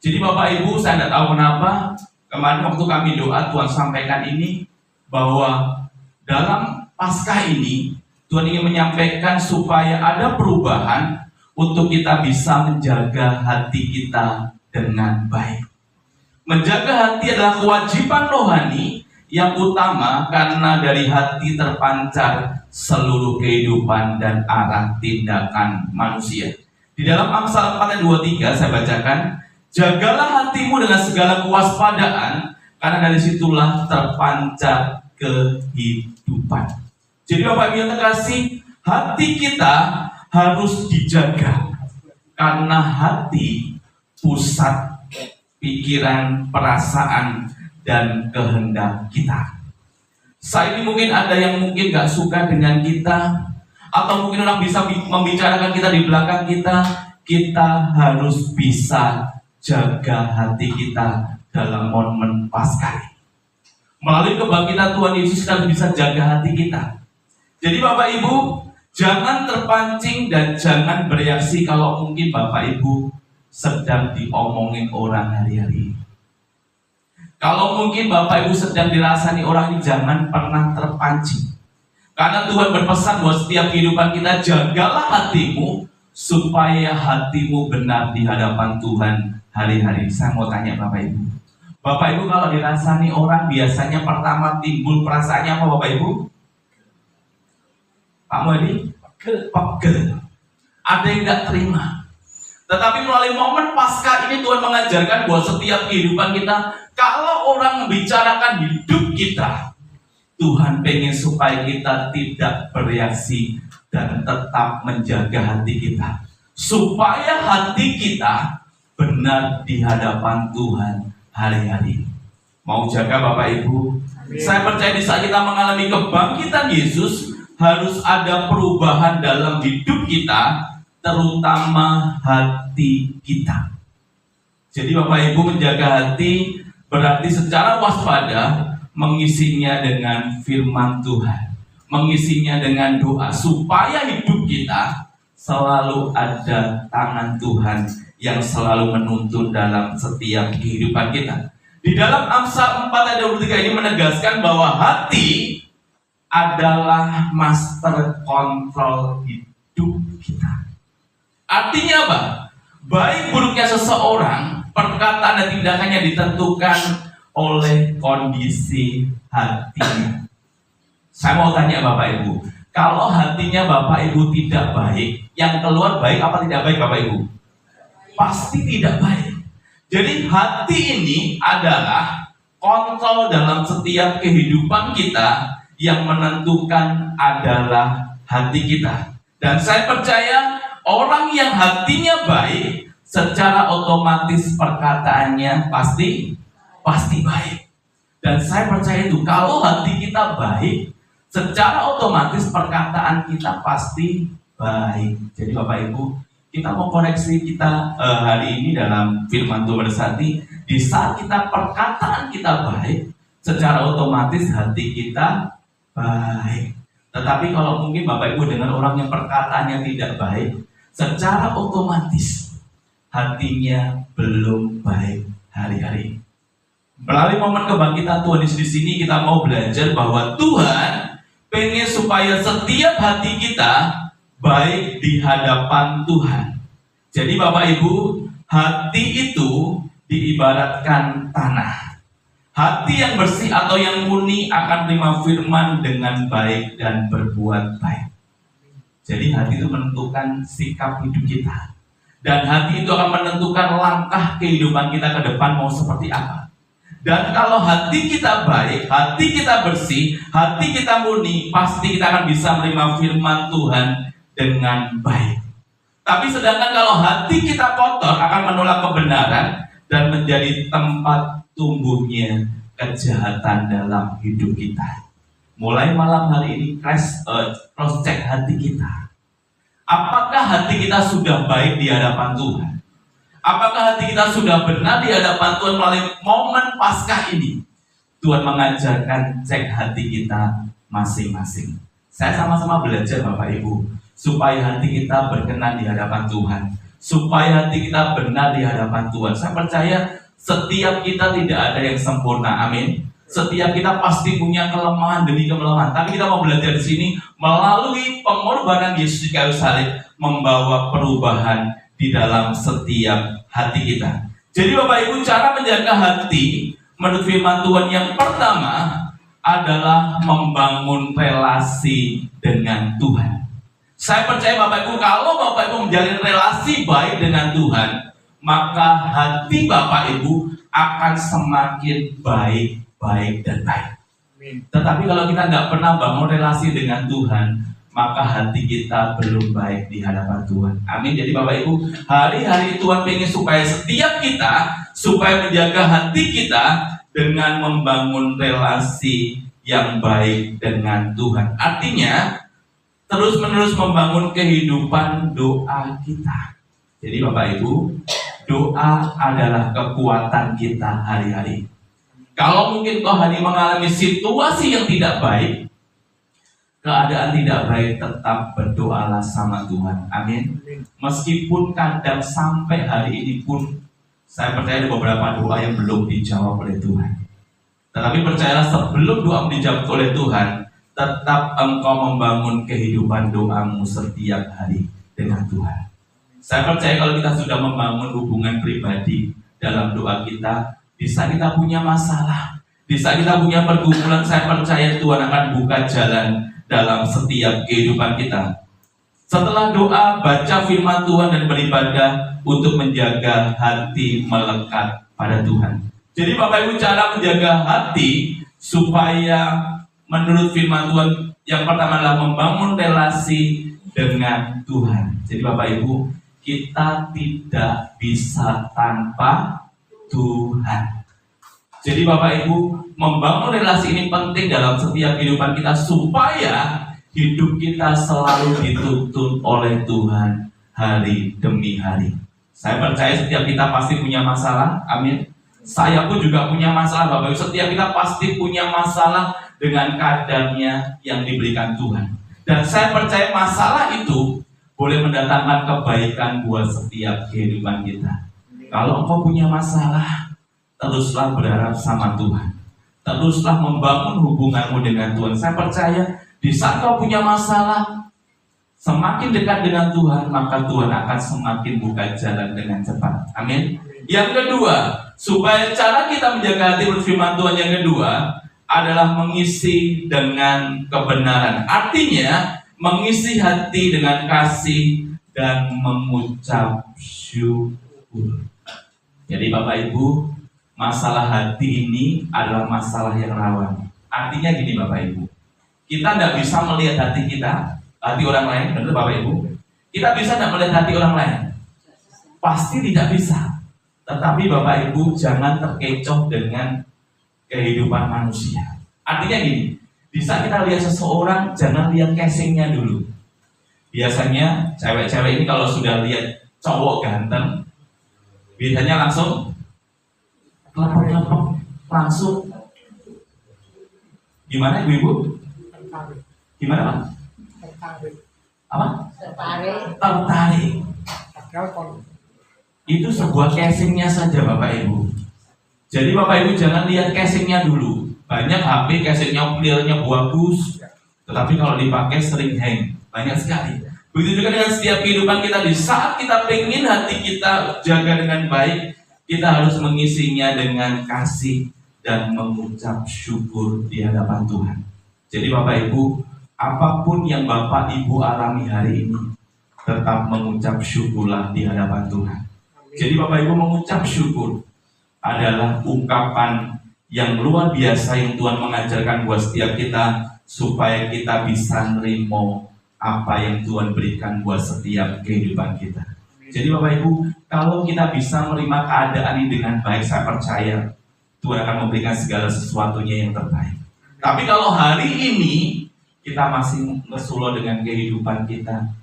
Jadi Bapak Ibu, saya tidak tahu kenapa kemarin waktu kami doa Tuhan sampaikan ini, bahwa dalam Paskah ini Tuhan ingin menyampaikan supaya ada perubahan untuk kita bisa menjaga hati kita dengan baik. Menjaga hati adalah kewajiban rohani yang utama, karena dari hati terpancar seluruh kehidupan dan arah tindakan manusia. Di dalam Amsal 4 ayat 23 saya bacakan, jagalah hatimu dengan segala kewaspadaan, karena dari situlah terpancar kehidupan. Jadi Bapak Ibu yang terkasih, hati kita harus dijaga, karena hati pusat pikiran, perasaan, dan kehendak kita. Saat ini mungkin ada yang mungkin gak suka dengan kita, atau mungkin orang bisa membicarakan kita di belakang kita. Kita harus bisa jaga hati kita dalam momen Paskah. Melalui kebangkitan Tuhan Yesus kita bisa jaga hati kita. Jadi Bapak Ibu, jangan terpancing dan jangan bereaksi kalau mungkin Bapak Ibu sedang diomongin orang hari-hari. Kalau mungkin Bapak Ibu sedang dirasani orang ini, jangan pernah terpancing. Karena Tuhan berpesan bahwa setiap kehidupan kita, jagalah hatimu supaya hatimu benar di hadapan Tuhan hari-hari. Saya mau tanya Bapak Ibu. Bapak Ibu kalau dirasani orang, biasanya pertama timbul perasaannya apa Bapak Ibu? Pak Muhadi? Pegel. ada yang nggak terima. Tetapi melalui momen Paskah ini Tuhan mengajarkan bahwa setiap kehidupan kita, kalau orang membicarakan hidup kita, Tuhan pengen supaya kita tidak bereaksi dan tetap menjaga hati kita, supaya hati kita benar di hadapan Tuhan hari-hari. Mau jaga Bapak Ibu? Saya percaya di saat kita mengalami kebangkitan Yesus, harus ada perubahan dalam hidup kita, terutama hati kita. Jadi Bapak Ibu menjaga hati berarti secara waspada mengisinya dengan firman Tuhan, mengisinya dengan doa, supaya hidup kita selalu ada tangan Tuhan yang selalu menuntun dalam setiap kehidupan kita. Di dalam Amsal 4 ayat 23 ini menegaskan bahwa hati adalah master kontrol hidup kita. Artinya apa? Baik buruknya seseorang, perkataan dan tindakannya ditentukan oleh kondisi hatinya. Saya mau tanya Bapak Ibu, kalau hatinya Bapak Ibu tidak baik, yang keluar baik apa tidak baik Bapak Ibu? Pasti tidak baik. Jadi hati ini adalah kontrol dalam setiap kehidupan kita, yang menentukan adalah hati kita. Dan saya percaya orang yang hatinya baik, secara otomatis perkataannya pasti baik. Dan saya percaya itu, kalau hati kita baik, secara otomatis perkataan kita pasti baik. Jadi Bapak Ibu, kita mau koreksi kita hari ini dalam firman Tuhan bersati. Di saat kita perkataan kita baik, secara otomatis hati kita baik. Tetapi kalau mungkin Bapak Ibu dengan orang yang perkataannya tidak baik, secara otomatis hatinya belum baik hari-hari. Melalui momen kebangkitan Tuhan di sini kita mau belajar bahwa Tuhan pengen supaya setiap hati kita baik di hadapan Tuhan. Jadi Bapak Ibu, hati itu diibaratkan tanah. Hati yang bersih atau yang murni akan terima firman dengan baik dan berbuat baik. Jadi hati itu menentukan sikap hidup kita. Dan hati itu akan menentukan langkah kehidupan kita ke depan mau seperti apa. Dan kalau hati kita baik, hati kita bersih, hati kita murni, pasti kita akan bisa menerima firman Tuhan dengan baik. Tapi sedangkan kalau hati kita kotor, akan menolak kebenaran dan menjadi tempat tumbuhnya kejahatan dalam hidup kita. Mulai malam hari ini cross check hati kita. Apakah hati kita sudah baik di hadapan Tuhan? Apakah hati kita sudah benar di hadapan Tuhan melalui momen Paskah ini? Tuhan mengajarkan cek hati kita masing-masing. Saya sama-sama belajar Bapak Ibu, supaya hati kita berkenan di hadapan Tuhan, supaya hati kita benar di hadapan Tuhan. Saya percaya setiap kita tidak ada yang sempurna, amin. Setiap kita pasti punya kelemahan demi kelemahan. Tapi kita mau belajar di sini melalui pengorbanan Yesus di kayu salib, membawa perubahan di dalam setiap hati kita. Jadi Bapak Ibu, cara menjaga hati menurut firman Tuhan yang pertama adalah membangun relasi dengan Tuhan. Saya percaya Bapak Ibu, kalau Bapak Ibu menjalin relasi baik dengan Tuhan, maka hati Bapak Ibu akan semakin baik dan baik. Tetapi kalau kita nggak pernah bangun relasi dengan Tuhan, maka hati kita belum baik di hadapan Tuhan. Amin. Jadi Bapak Ibu, hari-hari Tuhan pengen supaya setiap kita, supaya menjaga hati kita dengan membangun relasi yang baik dengan Tuhan. Artinya, terus-menerus membangun kehidupan doa kita. Jadi Bapak Ibu, doa adalah kekuatan kita hari-hari. Kalau mungkin kau hari mengalami situasi yang tidak baik, keadaan tidak baik, tetap berdoalah sama Tuhan. Amin. Meskipun kadang sampai hari ini pun saya percaya ada beberapa doa yang belum dijawab oleh Tuhan. Tetapi percayalah, sebelum doa dijawab oleh Tuhan, tetap engkau membangun kehidupan doamu setiap hari dengan Tuhan. Saya percaya kalau kita sudah membangun hubungan pribadi dalam doa kita, di saat kita punya masalah, di saat kita punya pergumulan, saya percaya Tuhan akan buka jalan dalam setiap kehidupan kita. Setelah doa, baca firman Tuhan dan beribadah untuk menjaga hati melekat pada Tuhan. Jadi Bapak Ibu, cara menjaga hati supaya menurut firman Tuhan yang pertama adalah membangun relasi dengan Tuhan. Jadi Bapak Ibu, kita tidak bisa tanpa Tuhan. Jadi Bapak Ibu, membangun relasi ini penting dalam setiap kehidupan kita supaya hidup kita selalu dituntun oleh Tuhan hari demi hari. Saya percaya setiap kita pasti punya masalah, amin. Saya pun juga punya masalah, Bapak Ibu. Setiap kita pasti punya masalah dengan kadarnya yang diberikan Tuhan. Dan saya percaya masalah itu boleh mendatangkan kebaikan buat setiap kehidupan kita. Kalau engkau punya masalah, teruslah berharap sama Tuhan. Teruslah membangun hubunganmu dengan Tuhan. Saya percaya di saat kau punya masalah, semakin dekat dengan Tuhan, maka Tuhan akan semakin buka jalan dengan cepat. Amin. Yang kedua, supaya cara kita menjaga hati berfirman Tuhan yang kedua adalah mengisi dengan kebenaran. Artinya, mengisi hati dengan kasih dan mengucap syukur. Jadi Bapak Ibu, masalah hati ini adalah masalah yang rawan. Artinya gini Bapak Ibu, kita tidak bisa melihat hati kita, hati orang lain, benar Bapak Ibu? Kita bisa tidak melihat hati orang lain? Pasti tidak bisa. Tetapi Bapak Ibu jangan terkecoh dengan kehidupan manusia. Artinya gini, bisa kita lihat seseorang, jangan lihat casingnya dulu. Biasanya cewek-cewek ini kalau sudah lihat cowok ganteng, biasanya langsung lepek-lepek, langsung gimana Ibu? Gimana Pak? Apa? Tertarik. Itu sebuah casingnya saja Bapak Ibu. Jadi Bapak Ibu jangan lihat casingnya dulu. Banyak HP casingnya clearnya bagus, tetapi kalau dipakai sering hang. Banyak sekali. Begitu juga dengan setiap kehidupan kita. Di saat kita pengen hati kita jaga dengan baik, kita harus mengisinya dengan kasih dan mengucap syukur di hadapan Tuhan. Jadi Bapak Ibu, apapun yang Bapak Ibu alami hari ini, tetap mengucap syukurlah di hadapan Tuhan. Jadi Bapak Ibu, mengucap syukur adalah ungkapan yang luar biasa yang Tuhan mengajarkan buat setiap kita supaya kita bisa nerima apa yang Tuhan berikan buat setiap kehidupan kita. Jadi Bapak Ibu, kalau kita bisa menerima keadaan ini dengan baik, saya percaya Tuhan akan memberikan segala sesuatunya yang terbaik. Tapi kalau hari ini kita masih ngesulo dengan kehidupan kita,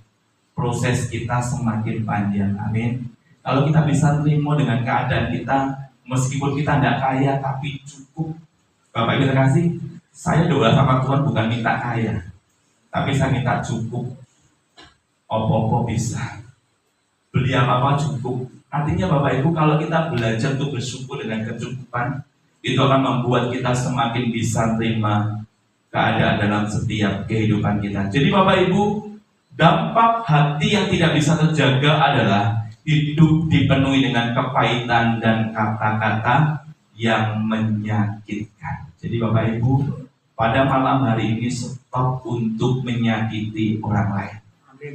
proses kita semakin panjang. Amin. Kalau kita bisa menerima dengan keadaan kita, meskipun kita tidak kaya tapi cukup. Bapak Ibu terkasih, saya doa sama Tuhan bukan minta kaya, tapi saya minta cukup. Apa-apa bisa, beli apa-apa cukup. Artinya Bapak Ibu, kalau kita belajar untuk bersyukur dengan kecukupan, itu akan membuat kita semakin bisa terima keadaan dalam setiap kehidupan kita. Jadi Bapak Ibu, dampak hati yang tidak bisa terjaga adalah hidup dipenuhi dengan kepahitan dan kata-kata yang menyakitkan. Jadi Bapak Ibu, pada malam hari ini stop untuk menyakiti orang lain.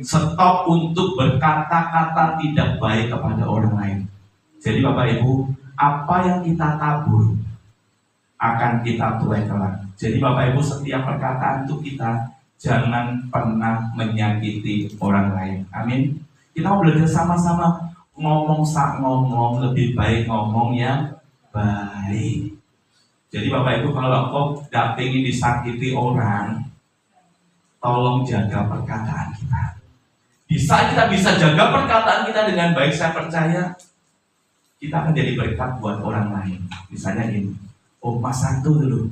Stop untuk berkata-kata tidak baik kepada orang lain. Jadi Bapak Ibu, apa yang kita tabur akan kita tuai kelak. Jadi Bapak Ibu, setiap perkataan itu kita jangan pernah menyakiti orang lain. Amin. Kita mau belajar sama-sama ngomong lebih baik ngomong yang baik. Jadi Bapak Ibu, kalau kau tidak ingin disakiti orang, tolong jaga perkataan kita. Di saat kita bisa jaga perkataan kita dengan baik, saya percaya kita akan jadi berkat buat orang lain. Misalnya ini, Mas santun dulu.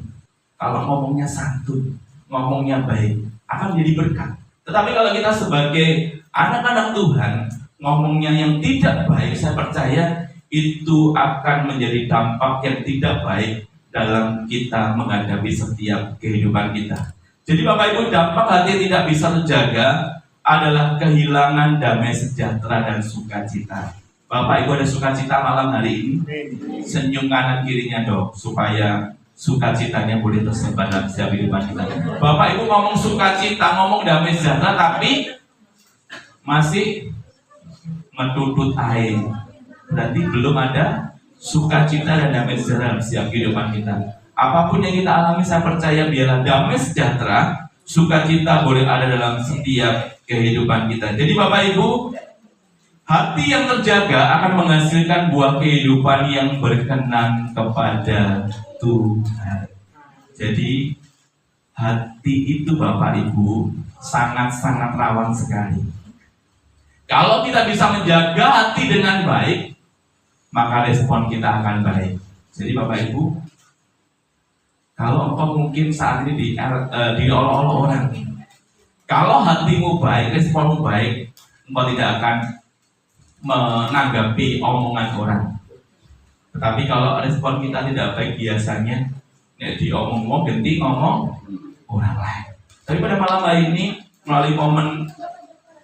Kalau ngomongnya santun, ngomongnya baik, akan menjadi berkat. Tetapi kalau kita sebagai anak-anak Tuhan, ngomongnya yang tidak baik, saya percaya itu akan menjadi dampak yang tidak baik dalam kita menghadapi setiap kehidupan kita. Jadi Bapak Ibu, dampak hati yang tidak bisa terjaga adalah kehilangan damai sejahtera dan sukacita. Bapak Ibu ada sukacita malam hari ini? Senyum kanan kirinya dong, supaya sukacitanya boleh tersebar dalam setiap kehidupan kita. Bapak Ibu ngomong sukacita, ngomong damai sejahtera, tapi masih metutut air. Berarti belum ada sukacita dan damai sejahtera dalam setiap kehidupan kita. Apapun yang kita alami, saya percaya biarlah damai sejahtera, sukacita boleh ada dalam setiap kehidupan kita. Jadi Bapak Ibu, hati yang terjaga akan menghasilkan buah kehidupan yang berkenan kepada Tuhan. Jadi hati itu Bapak Ibu sangat-sangat rawan sekali. Kalau kita bisa menjaga hati dengan baik, maka respon kita akan baik. Jadi Bapak Ibu, kalau engkau mungkin saat ini diolok-olok orang, kalau hatimu baik, responmu baik, engkau tidak akan menanggapi omongan orang. Tetapi kalau respon kita tidak baik, biasanya diomong-omong, ganti ngomong orang lain. Tapi pada malam hari ini, melalui momen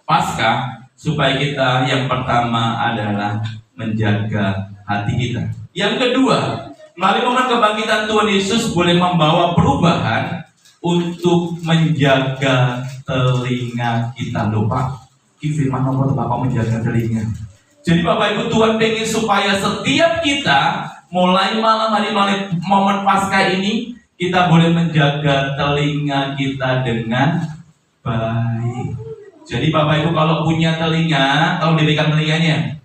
Paskah, supaya kita yang pertama adalah menjaga hati kita. Yang kedua, melalui momen kebangkitan Tuhan Yesus boleh membawa perubahan untuk menjaga telinga kita. Lupa, firman nomor Bapak menjaga telinga. Jadi Bapak Ibu, Tuhan pengen supaya setiap kita mulai malam hari, mulai momen Paskah ini, kita boleh menjaga telinga kita dengan baik. Jadi Bapak Ibu kalau punya telinga, tolong diberikan telinganya.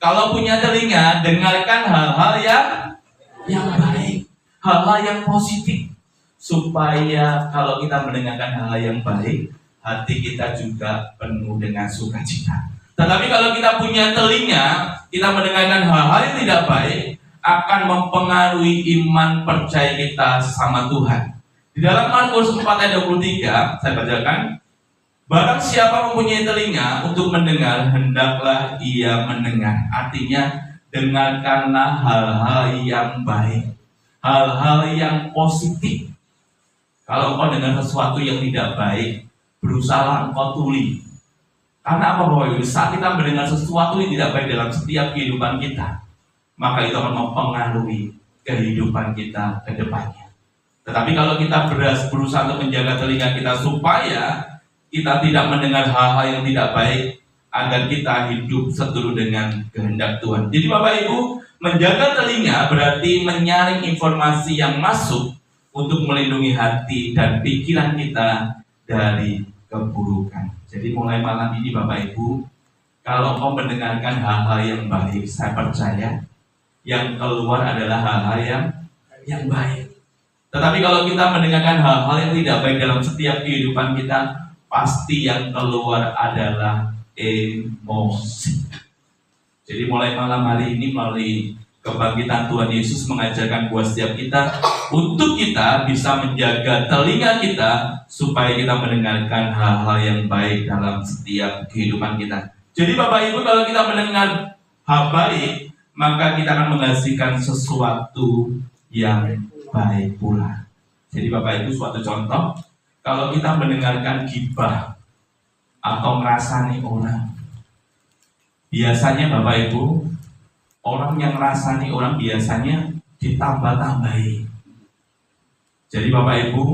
Kalau punya telinga, dengarkan hal-hal yang baik, hal-hal yang positif, supaya kalau kita mendengarkan hal-hal yang baik, hati kita juga penuh dengan sukacita. Tetapi kalau kita punya telinga, kita mendengarkan hal-hal yang tidak baik, akan mempengaruhi iman percaya kita sama Tuhan. Di dalam Markus 4 ayat 23, saya bacakan. Barang siapa mempunyai telinga untuk mendengar, hendaklah ia mendengar. Artinya, dengarkanlah hal-hal yang baik, hal-hal yang positif. Kalau engkau dengar sesuatu yang tidak baik, berusaha engkau tuli. Karena apa Bapak Ibu? Saat kita mendengar sesuatu yang tidak baik dalam setiap kehidupan kita, maka itu akan mempengaruhi kehidupan kita ke depannya. Tetapi kalau kita berusaha untuk menjaga telinga kita supaya kita tidak mendengar hal-hal yang tidak baik, agar kita hidup seturut dengan kehendak Tuhan. Jadi Bapak Ibu, menjaga telinga berarti menyaring informasi yang masuk untuk melindungi hati dan pikiran kita dari keburukan. Jadi mulai malam ini Bapak Ibu, kalau kau mendengarkan hal-hal yang baik, saya percaya yang keluar adalah hal-hal yang baik. Tetapi kalau kita mendengarkan hal-hal yang tidak baik dalam setiap kehidupan kita, pasti yang keluar adalah emosi. Jadi mulai malam hari ini, melalui kebangkitan Tuhan Yesus mengajarkan buat setiap kita untuk kita bisa menjaga telinga kita supaya kita mendengarkan hal-hal yang baik dalam setiap kehidupan kita. Jadi Bapak Ibu, kalau kita mendengar hal baik, maka kita akan menghasilkan sesuatu yang baik pula. Jadi Bapak Ibu, suatu contoh, kalau kita mendengarkan gibah atau ngerasani orang, biasanya Bapak Ibu, orang yang ngerasani orang biasanya ditambah-tambahi. Jadi Bapak Ibu,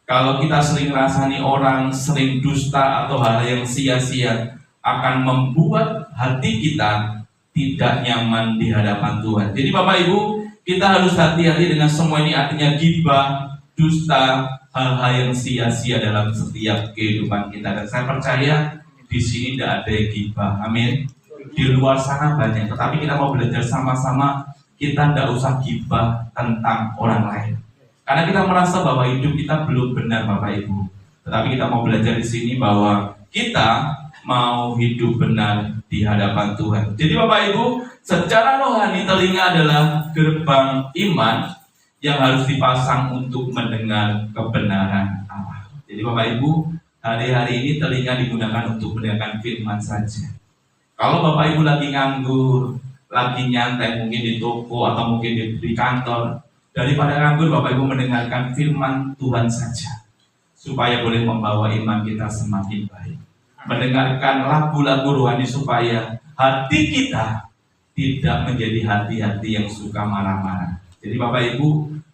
kalau kita sering ngerasani orang, sering dusta atau hal yang sia-sia, akan membuat hati kita tidak nyaman di hadapan Tuhan. Jadi Bapak Ibu, kita harus hati-hati dengan semua ini, artinya gibah, dusta, hal-hal yang sia-sia dalam setiap kehidupan kita. Dan saya percaya di sini tidak ada yang gibah, amin. Di luar sana banyak, tetapi kita mau belajar sama-sama, kita tidak usah gibah tentang orang lain. Karena kita merasa bahwa hidup kita belum benar Bapak Ibu. Tetapi kita mau belajar di sini bahwa kita mau hidup benar di hadapan Tuhan. Jadi Bapak Ibu, secara rohani telinga adalah gerbang iman yang harus dipasang untuk mendengar kebenaran Allah. Jadi Bapak Ibu, hari-hari ini telinga digunakan untuk mendengarkan firman saja. Kalau Bapak Ibu lagi nganggur, lagi nyantai mungkin di toko atau mungkin di kantor, daripada nganggur Bapak Ibu mendengarkan firman Tuhan saja, supaya boleh membawa iman kita semakin baik. Mendengarkan lagu-lagu rohani supaya hati kita tidak menjadi hati-hati yang suka marah-marah. Jadi Bapak Ibu,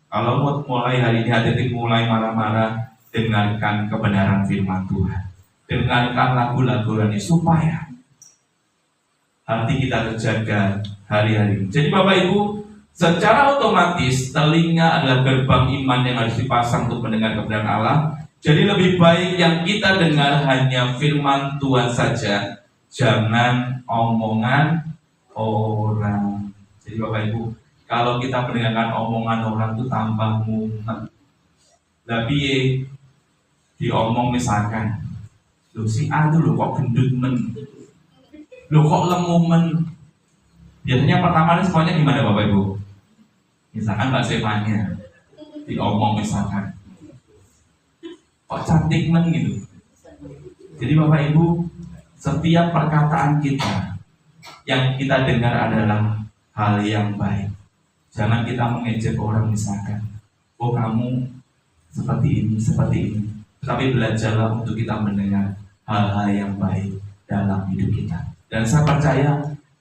kalau mulai hari ini hati-hati mulai marah-marah, dengarkan kebenaran firman Tuhan. dengarkan lagu-lagu rohani supaya hati kita terjaga hari-hari. Jadi Bapak Ibu, secara otomatis telinga adalah gerbang iman yang harus dipasang untuk mendengar kebenaran Allah. Jadi lebih baik yang kita dengar hanya firman Tuhan saja, jangan omongan orang. Jadi Bapak Ibu, kalau kita mendengarkan omongan orang itu tambah mumet. Lah piye diomong misalkan, lho si A itu lho kok gendut men, lho kok lemu men. Biasanya pertama semuanya gimana Bapak Ibu? Misalkan Mbak Stefania diomong misalkan, kok cantik men gitu. Jadi Bapak Ibu, setiap perkataan kita yang kita dengar adalah hal yang baik. Jangan kita mengejek orang misalkan, oh kamu seperti ini. Tetapi belajarlah untuk kita mendengar hal-hal yang baik dalam hidup kita. Dan saya percaya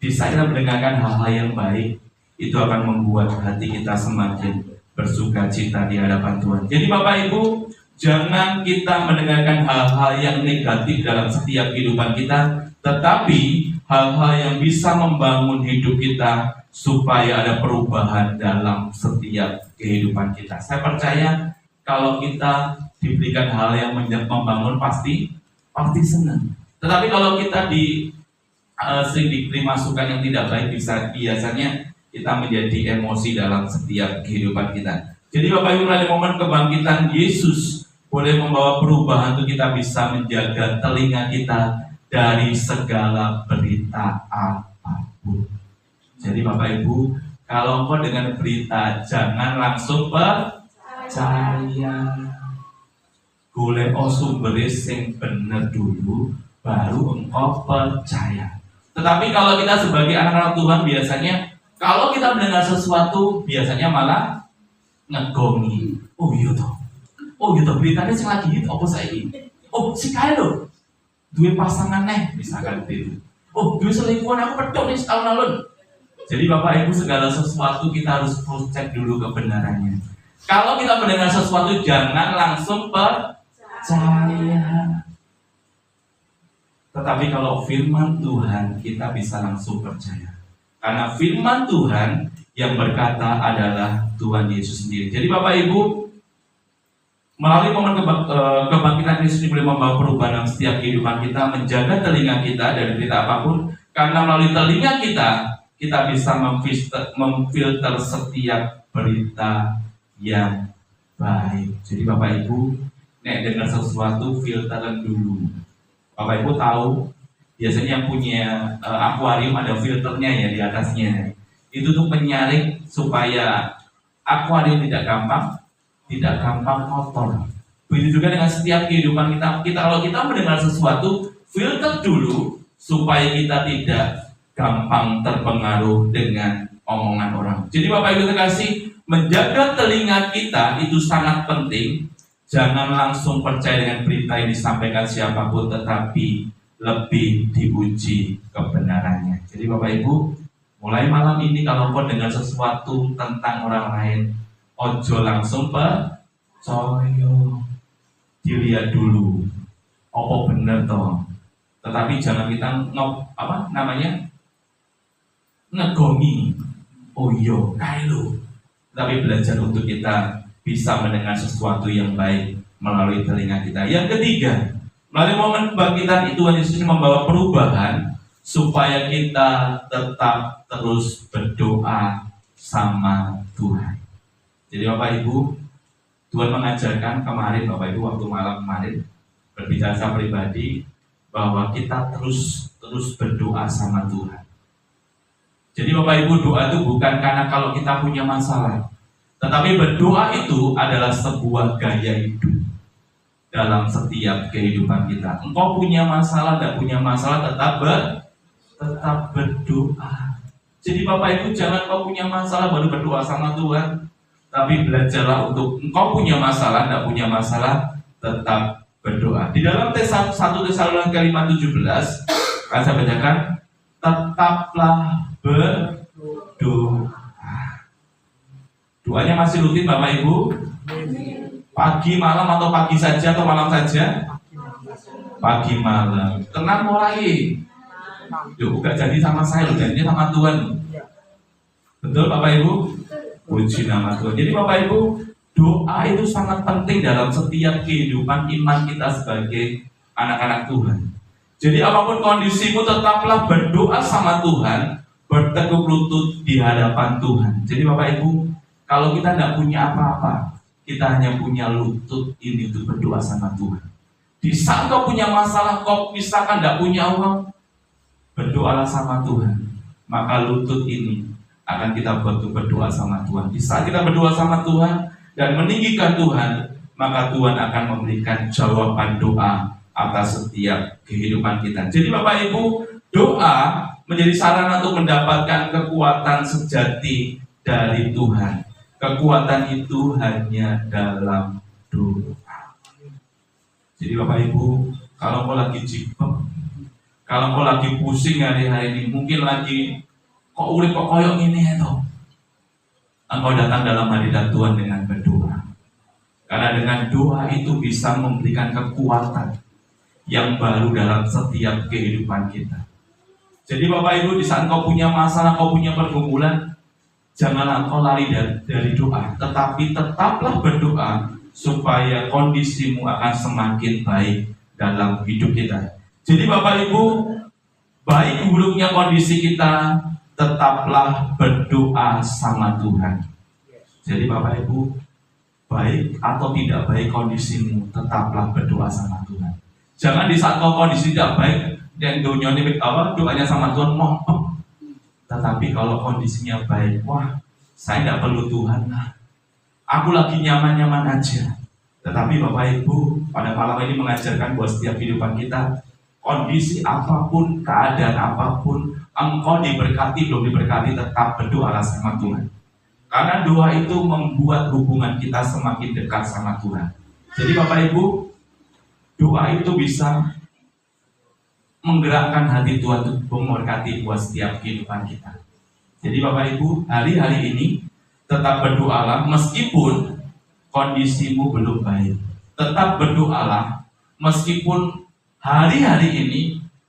bisa kita mendengarkan hal-hal yang baik, itu akan membuat hati kita semakin bersuka cita di hadapan Tuhan. Jadi Bapak Ibu, jangan kita mendengarkan hal-hal yang negatif dalam setiap kehidupan kita, tetapi hal-hal yang bisa membangun hidup kita supaya ada perubahan dalam setiap kehidupan kita. Saya percaya kalau kita diberikan hal yang membangun pasti senang. Tetapi kalau kita sering diberi masukan yang tidak baik, biasanya kita menjadi emosi dalam setiap kehidupan kita. Jadi Bapak Ibu, melalui momen kebangkitan Yesus boleh membawa perubahan untuk kita bisa menjaga telinga kita dari segala berita apapun. Jadi Bapak Ibu, kalau engkau dengan berita jangan langsung percaya. Golek sumber sing bener dulu, baru engkau percaya. Tetapi kalau kita sebagai anak-anak Tuhan biasanya, kalau kita mendengar sesuatu biasanya malah ngegongi. Oh iya toh beritanya sing lagi hit apa saiki? Oh si kae lho duwe pasangan misalkan gitu. Oh duwe selingkuhan aku pedok nih setahun lalu. Jadi Bapak Ibu, segala sesuatu kita harus cross check dulu kebenarannya. Kalau kita mendengar sesuatu jangan langsung percaya. Tetapi kalau firman Tuhan kita bisa langsung percaya. Karena firman Tuhan yang berkata adalah Tuhan Yesus sendiri. Jadi Bapak Ibu, melalui momen kebangkitan Yesus ini boleh membawa perubahan dalam setiap kehidupan kita, menjaga telinga kita dari berita apapun. Karena melalui telinga kita bisa memfilter setiap berita yang baik. Jadi Bapak Ibu, nek dengar sesuatu filteran dulu. Bapak Ibu tahu, biasanya yang punya akuarium ada filternya ya di atasnya. Itu tuh penyaring supaya akuarium tidak gampang kotor. Begitu juga dengan setiap kehidupan kita. Kalau kita mendengar sesuatu, filter dulu supaya kita tidak gampang terpengaruh dengan omongan orang. Jadi Bapak Ibu terkasih, menjaga telinga kita itu sangat penting. Jangan langsung percaya dengan berita yang disampaikan siapapun, tetapi lebih diuji kebenarannya. Jadi Bapak Ibu, mulai malam ini kalau kau dengar sesuatu tentang orang lain, ojo langsung percaya. Dilihat dulu, apa bener toh. Tetapi jangan kita ngegongi. Oh iya, kae lho. Tapi belajar untuk kita bisa mendengar sesuatu yang baik melalui telinga kita. Yang ketiga, melalui momen kebangkitan Tuhan Yesus membawa perubahan supaya kita tetap terus berdoa sama Tuhan. Jadi Bapak Ibu, Tuhan mengajarkan kemarin Bapak Ibu waktu malam kemarin berbicara secara pribadi bahwa kita terus berdoa sama Tuhan. Jadi Bapak Ibu, doa itu bukan karena kalau kita punya masalah, tetapi berdoa itu adalah sebuah gaya hidup dalam setiap kehidupan kita. Engkau punya masalah, tidak punya masalah, tetap berdoa. Jadi Bapak Ibu, jangan kau punya masalah baru berdoa sama Tuhan, tapi belajarlah untuk engkau punya masalah, tidak punya masalah, tetap berdoa. Di dalam 1 Tesalonika 5:17, akan saya bacakan, tetaplah berdoa. Doanya masih rutin Bapak Ibu? Pagi, malam, atau pagi saja atau malam saja? pagi malam. Tenang mulai. Yuk, gak jadi sama saya loh, jadinya sama Tuhan. Betul Bapak Ibu? Puji nama Tuhan. Jadi Bapak Ibu, doa itu sangat penting dalam setiap kehidupan iman kita sebagai anak-anak Tuhan. Jadi apapun kondisimu, tetaplah berdoa sama Tuhan, bertekuk lutut di hadapan Tuhan. Jadi Bapak Ibu, kalau kita tidak punya apa-apa, kita hanya punya lutut ini untuk berdoa sama Tuhan. Di saat kau punya masalah, kau misalkan tidak punya uang, berdoalah sama Tuhan. Maka lutut ini akan kita buat untuk berdoa sama Tuhan. Di saat kita berdoa sama Tuhan dan meninggikan Tuhan, maka Tuhan akan memberikan jawaban doa atas setiap kehidupan kita. Jadi Bapak Ibu, doa menjadi sarana untuk mendapatkan kekuatan sejati dari Tuhan. Kekuatan itu hanya dalam doa. Jadi Bapak Ibu, kalau mau lagi jipek, kalau mau lagi pusing hari-hari ini, mungkin lagi kok urip kok koyok ini itu, engkau datang dalam hadirat Tuhan dengan berdoa. Karena dengan doa itu bisa memberikan kekuatan yang baru dalam setiap kehidupan kita. Jadi Bapak Ibu, di saat kau punya masalah, kau punya pergumulan, janganlah kau lari dari doa, tetapi tetaplah berdoa supaya kondisimu akan semakin baik dalam hidup kita. Jadi Bapak Ibu, baik buruknya kondisi kita, tetaplah berdoa sama Tuhan. Jadi Bapak Ibu, baik atau tidak baik kondisimu, tetaplah berdoa sama Tuhan. Jangan di saat kau kondisi tidak baik dan doanya sama Tuhan mompok. Tetapi kalau kondisinya baik, wah saya tidak perlu Tuhan, aku lagi nyaman-nyaman aja. Tetapi Bapak Ibu, pada malam ini mengajarkan buat setiap kehidupan kita, kondisi apapun, keadaan apapun, engkau diberkati, belum diberkati, tetap berdoa sama Tuhan. Karena doa itu membuat hubungan kita semakin dekat sama Tuhan. Jadi Bapak Ibu, doa itu bisa menggerakkan hati Tuhan untuk memberkati buat setiap kehidupan kita. Jadi Bapak Ibu, hari-hari ini tetap berdoalah meskipun kondisimu belum baik. Tetap berdoalah meskipun hari-hari ini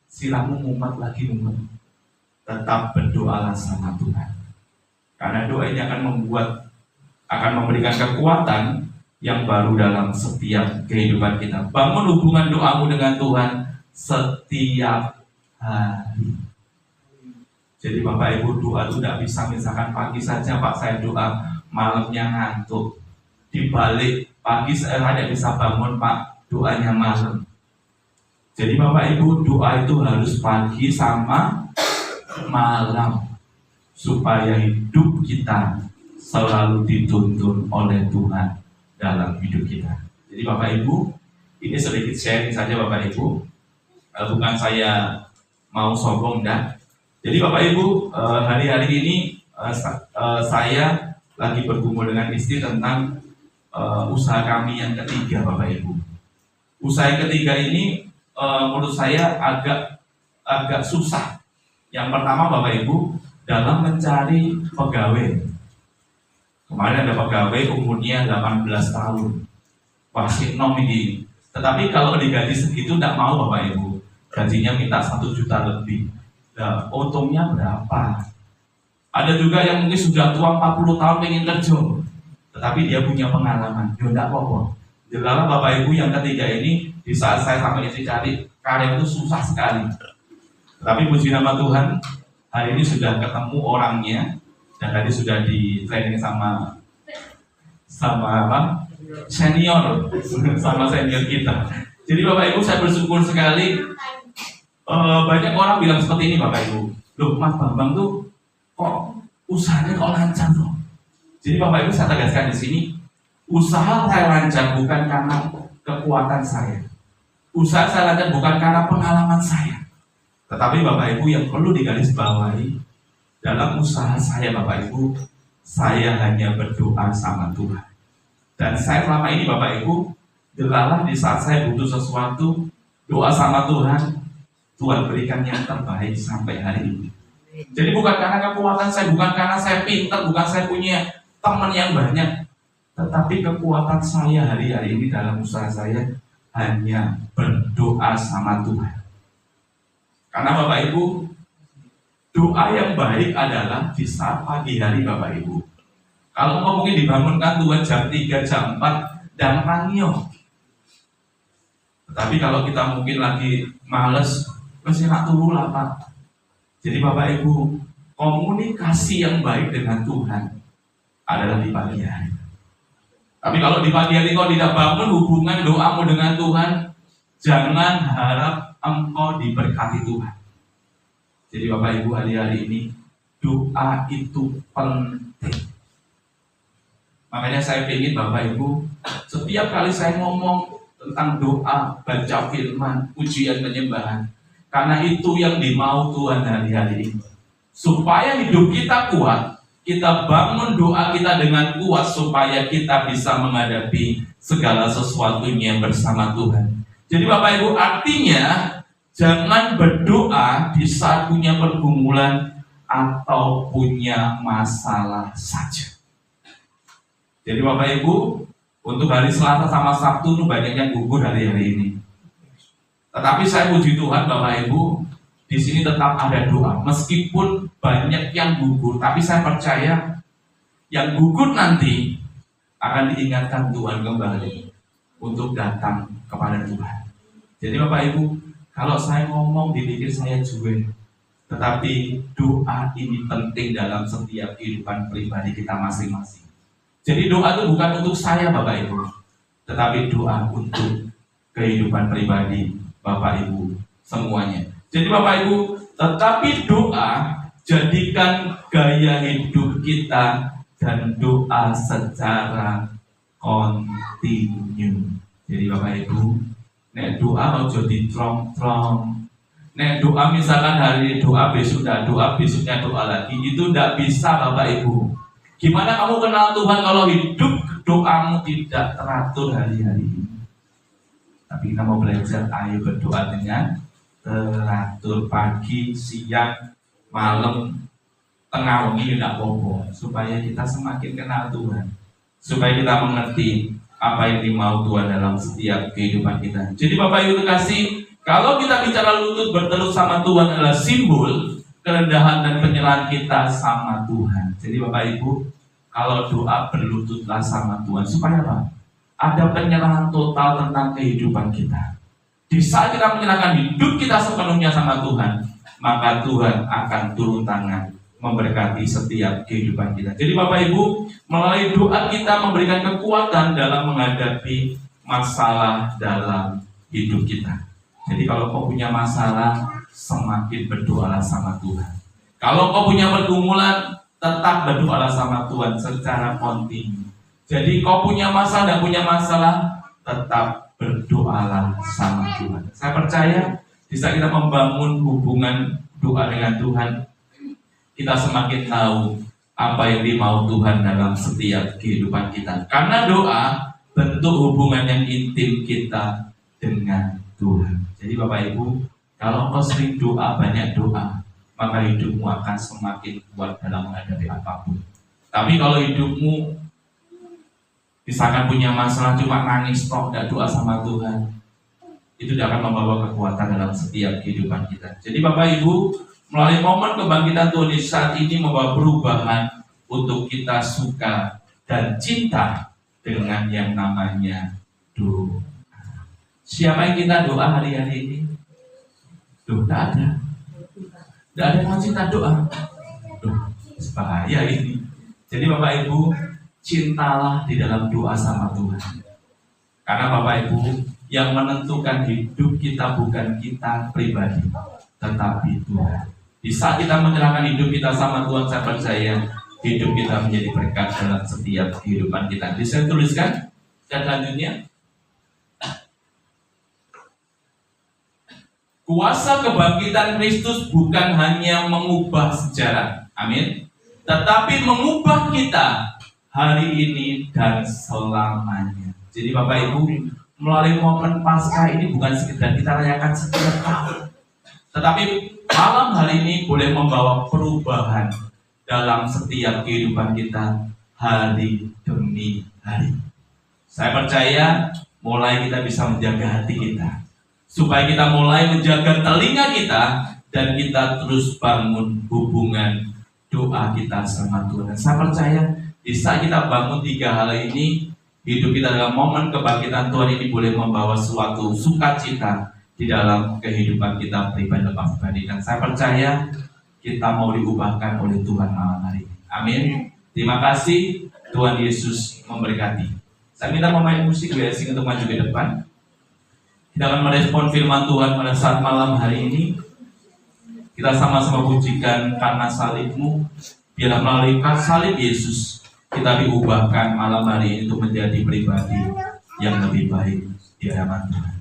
silamu mumet lagi mumet. Tetap berdoalah sama Tuhan. Karena doa ini akan memberikan kekuatan yang baru dalam setiap kehidupan kita. Bangun hubungan doamu dengan Tuhan setiap hari. Jadi Bapak Ibu, doa itu tidak bisa misalkan pagi saja Pak saya doa, malamnya ngantuk. Dibalik pagi saya tidak bisa bangun Pak, doanya malam. Jadi Bapak Ibu, doa itu harus pagi sama malam supaya hidup kita selalu dituntun oleh Tuhan dalam hidup kita. Jadi Bapak Ibu, ini sedikit sharing saja Bapak Ibu, bukan saya mau sombong dah. Jadi Bapak Ibu, hari-hari ini saya lagi bergumul dengan istri tentang usaha kami yang ketiga Bapak Ibu. Usaha yang ketiga ini menurut saya agak susah. Yang pertama Bapak Ibu, dalam mencari pegawai. Kemarin ada pegawai umurnya 18 tahun. Masih nom ini. Tetapi kalau digaji segitu tidak mau Bapak Ibu. Gajinya minta 1 juta lebih. Nah, untungnya berapa? Ada juga yang mungkin sudah tua 40 tahun pengen kerja, tetapi dia punya pengalaman. Ya enggak apa-apa. Jelaslah Bapak Ibu, yang ketiga ini di saat saya sampai istri cari karya itu susah sekali. Tapi puji nama Tuhan, hari ini sudah ketemu orangnya dan tadi sudah di training sama apa? Senior sama senior kita. Jadi Bapak Ibu, saya bersyukur sekali. Banyak orang bilang seperti ini Bapak Ibu, loh Mas Bambang tuh kok usahanya kok lancar loh. Jadi Bapak Ibu, saya tegaskan di sini, usaha saya lancar bukan karena kekuatan saya. Usaha saya lancar bukan karena pengalaman saya. Tetapi Bapak Ibu, yang perlu digarisbawahi dalam usaha saya Bapak Ibu, saya hanya berdoa sama Tuhan. Dan saya selama ini Bapak Ibu, delalah di saat saya butuh sesuatu, doa sama Tuhan, Tuhan berikan yang terbaik sampai hari ini. Jadi bukan karena kekuatan saya, bukan karena saya pintar, bukan saya punya teman yang banyak, tetapi kekuatan saya hari-hari ini dalam usaha saya hanya berdoa sama Tuhan. Karena Bapak Ibu, doa yang baik adalah di saat pagi hari Bapak Ibu. Kalau mungkin dibangunkan Tuhan jam 3, jam 4, dan pangyo. Tetapi kalau kita mungkin lagi males, masih nak turu lah Pak. Jadi Bapak Ibu, komunikasi yang baik dengan Tuhan adalah di pagi hari. Tapi kalau di pagi hari kau tidak bangun hubungan doamu dengan Tuhan, jangan harap engkau diberkati Tuhan. Jadi Bapak Ibu, hari-hari ini doa itu penting. Makanya saya ingin Bapak Ibu, setiap kali saya ngomong tentang doa, baca firman, pujian, penyembahan, karena itu yang dimau Tuhan hari-hari ini. Supaya hidup kita kuat, kita bangun doa kita dengan kuat supaya kita bisa menghadapi segala sesuatunya bersama Tuhan. Jadi Bapak Ibu, artinya jangan berdoa di saat punya pergumulan atau punya masalah saja. Jadi Bapak Ibu, untuk hari Selasa sama Sabtu itu banyak yang gugur hari-hari ini. Tetapi saya puji Tuhan Bapak Ibu, di sini tetap ada doa. Meskipun banyak yang gugur, tapi saya percaya yang gugur nanti akan diingatkan Tuhan kembali untuk datang kepada Tuhan. Jadi Bapak Ibu, kalau saya ngomong dipikir saya cuek, tetapi doa ini penting dalam setiap kehidupan pribadi kita masing-masing. Jadi doa itu bukan untuk saya Bapak Ibu, tetapi doa untuk kehidupan pribadi Bapak Ibu semuanya. Jadi Bapak Ibu, tetapi doa jadikan gaya hidup kita dan doa secara kontinu. Jadi Bapak Ibu, nek doa ojo ditrong-trong. Nek doa misalkan hari ini doa, besok dah doa, besoknya doa lagi, itu tidak bisa Bapak Ibu. Gimana kamu kenal Tuhan kalau hidup doamu tidak teratur hari-hari ini? Tapi kita mau belajar, ayo berdoa dengan teratur, pagi, siang, malam, tengah wengi tidak bobo, supaya kita semakin kenal Tuhan, supaya kita mengerti apa yang dimau Tuhan dalam setiap kehidupan kita. Jadi Bapak Ibu kasih, kalau kita bicara lutut berteluk sama Tuhan adalah simbol kerendahan dan penyerahan kita sama Tuhan. Jadi Bapak Ibu, kalau doa berlututlah sama Tuhan, supaya apa? Ada penyerahan total tentang kehidupan kita. Di saat kita menyerahkan hidup kita sepenuhnya sama Tuhan, maka Tuhan akan turun tangan memberkati setiap kehidupan kita. Jadi Bapak Ibu, melalui doa kita memberikan kekuatan dalam menghadapi masalah dalam hidup kita. Jadi kalau kau punya masalah, semakin berdoalah sama Tuhan. Kalau kau punya pergumulan, tetap berdoalah sama Tuhan secara kontinu. Jadi kau punya masalah dan punya masalah, tetap berdoalah sama Tuhan. Saya percaya bisa kita membangun hubungan doa dengan Tuhan, kita semakin tahu apa yang dimau Tuhan dalam setiap kehidupan kita. Karena doa bentuk hubungan yang intim kita dengan Tuhan. Jadi Bapak Ibu, kalau kau sering doa, banyak doa, maka hidupmu akan semakin kuat dalam menghadapi apapun. Tapi kalau hidupmu misalkan punya masalah cuma nangis tok, tidak doa sama Tuhan, itu tidak akan membawa kekuatan dalam setiap kehidupan kita. Jadi Bapak Ibu, melalui momen kebangkitan Tuhan di saat ini membawa perubahan untuk kita suka dan cinta dengan yang namanya doa. Siapa yang kita doa hari-hari ini? Tuh, tidak ada. Tidak ada yang mau cinta doa. Tuh, bahaya ini. Jadi Bapak Ibu, cintalah di dalam doa sama Tuhan. Karena Bapak Ibu, yang menentukan hidup kita bukan kita pribadi, tetapi Tuhan. Di saat kita menyerahkan hidup kita sama Tuhan, saya percaya hidup kita menjadi berkat dalam setiap kehidupan kita. Bisa tuliskan dan selanjutnya, kuasa kebangkitan Kristus bukan hanya mengubah sejarah, amin, tetapi mengubah kita hari ini dan selamanya. Jadi Bapak Ibu, melalui momen Paskah ini bukan sekedar kita rayakan setiap tahun, tetapi malam hari ini boleh membawa perubahan dalam setiap kehidupan kita hari demi hari. Saya percaya mulai kita bisa menjaga hati kita, supaya kita mulai menjaga telinga kita, dan kita terus bangun hubungan doa kita sama Tuhan. Dan saya percaya di saat kita bangun 3 hal ini, hidup kita dalam momen kebangkitan Tuhan ini boleh membawa suatu sukacita di dalam kehidupan kita pribadi. Dan saya percaya kita mau diubahkan oleh Tuhan malam hari ini. Amin. Terima kasih. Tuhan Yesus memberkati. Saya minta pemain musik blessing untuk maju ke depan. Kita akan merespon firman Tuhan pada saat malam hari ini. Kita sama-sama pujikan karena salib-Mu. Biarlah melalui salib Yesus kita diubahkan malam hari ini untuk menjadi pribadi yang lebih baik di hadapan Tuhan.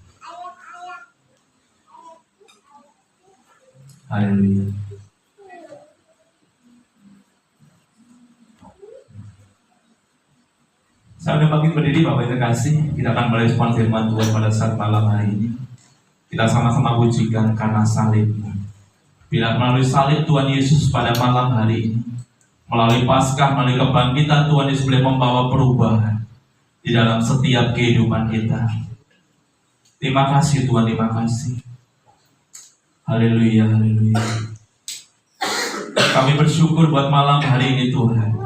Haleluya. Saya udah bangkit berdiri, Bapak yang terkasih. Kita akan merespon firman Tuhan pada saat malam hari ini. Kita sama-sama pujikan karena salib-Mu. Bila melalui salib Tuhan Yesus pada malam hari ini, melalui Paskah, melalui kebangkitan Tuhan Yesus boleh membawa perubahan di dalam setiap kehidupan kita. Terima kasih Tuhan, terima kasih. Haleluya, haleluya. Kami bersyukur buat malam hari ini Tuhan.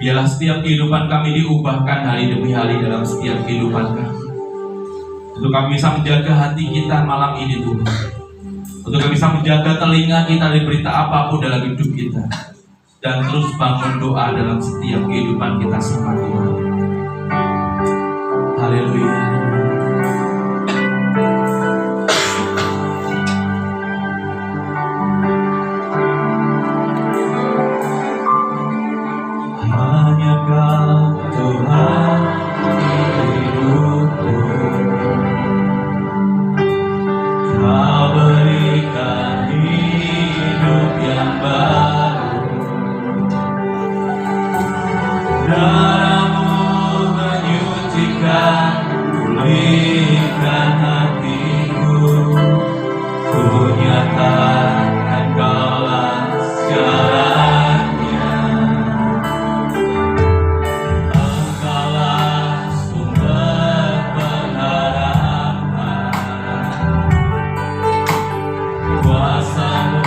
Biarlah setiap kehidupan kami diubahkan hari demi hari dalam setiap kehidupan kami. Untuk kami bisa menjaga hati kita malam ini Tuhan. Untuk kami bisa menjaga telinga kita dari berita apapun dalam hidup kita. Dan terus bangun doa dalam setiap kehidupan kita sama Tuhan. Haleluya. Hanya Kau Tuhan hidupku. Kau berikan hidup yang baru. Darah-Mu menyucikan, pulihkan hatiku. Ku nyatakan Kaulah segalanya. Engkaulah sumber pengharapan. Kuasa-Mu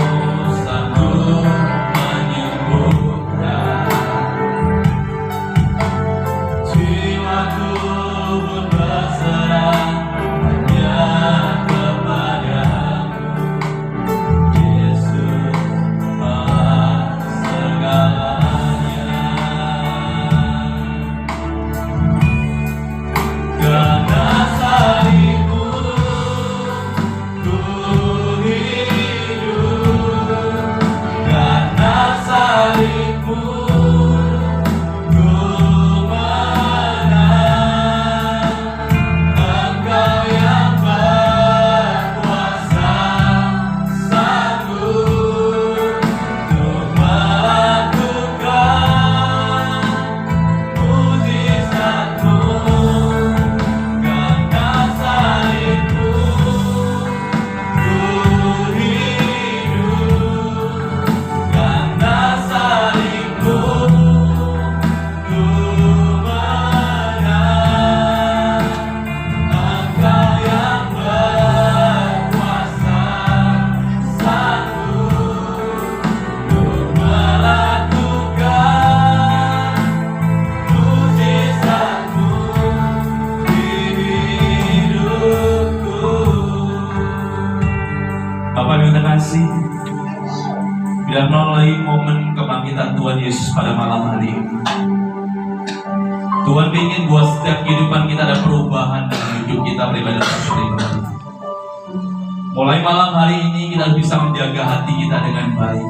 sanggup menyembuhkan. Jiwaku pun berserah hanya kepadamu. Yesus Maha segalanya. Karena salib-Mu ku hidup. Karena salib-Mu ku menang. Engkau yang berkuasa sanggup untuk melakukan mujizat-Mu. Karena salib-Mu ku hidup. Karena salib-Mu ku menang. Engkau yang berkuasa sanggup untuk melakukan mujizat-Mu di hidupku. Bapak yang terkasih, bila melalui momen kebangkitan Tuhan Yesus pada malam hari ini, Tuhan ingin buat setiap kehidupan kita ada perubahan dalam hidup kita pribadi. Mulai malam hari ini kita bisa menjaga hati kita dengan baik.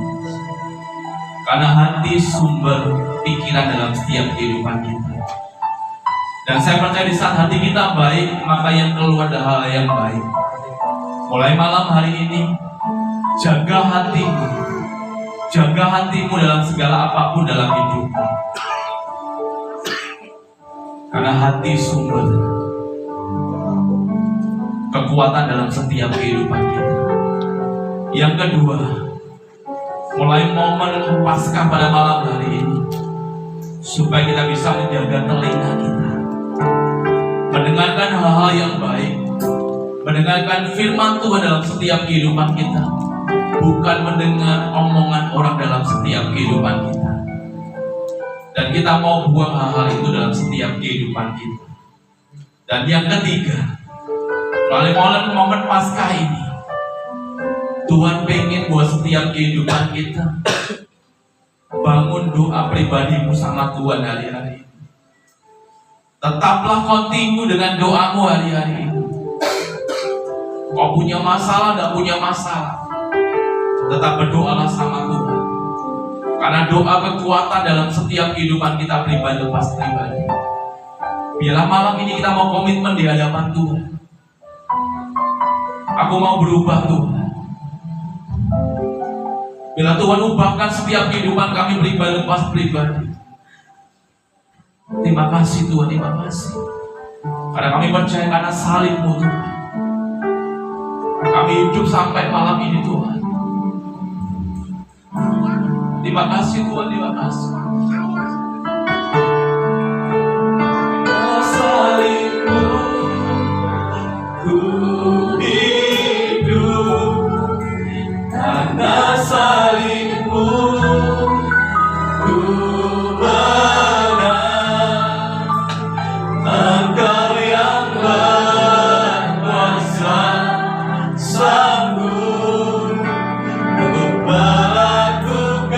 Karena hati sumber pikiran dalam setiap kehidupan kita. Dan saya percaya di saat hati kita baik, maka yang keluar adalah hal yang baik. Mulai malam hari ini, jaga hatimu. Jaga hatimu dalam segala apapun dalam hidupmu. Karena hati sumber kekuatan dalam setiap kehidupan kita. Yang kedua, mulai momen Paskah pada malam hari ini, supaya kita bisa menjaga telinga kita. mendengarkan hal-hal yang baik, mendengarkan firman Tuhan dalam setiap kehidupan kita, bukan mendengar omongan orang dalam setiap kehidupan kita. Dan kita mau buang hal-hal itu dalam setiap kehidupan kita. Dan yang ketiga, melalui momen Paskah ini, Tuhan pengen buat setiap kehidupan kita bangun doa pribadimu sama Tuhan hari-hari ini. Tetaplah kontinu dengan doamu hari-hari ini. Kau punya masalah, tidak punya masalah, tetap berdoalah sama Tuhan. Karena doa kekuatan dalam setiap kehidupan kita pribadi lepas pribadi. Biarlah malam ini kita mau komitmen di hadapan Tuhan. Aku mau berubah Tuhan. Bila Tuhan ubahkan setiap kehidupan kami pribadi lepas pribadi. Terima kasih Tuhan, terima kasih. Karena kami percaya karena salib-Mu Tuhan, kami hidup sampai malam ini Tuhan. Terima kasih Tuhan, terima kasih. Salib-Mu ku hidup, karena salib-Mu ku menang. Engkau yang berkuasa, sanggup untuk melakukan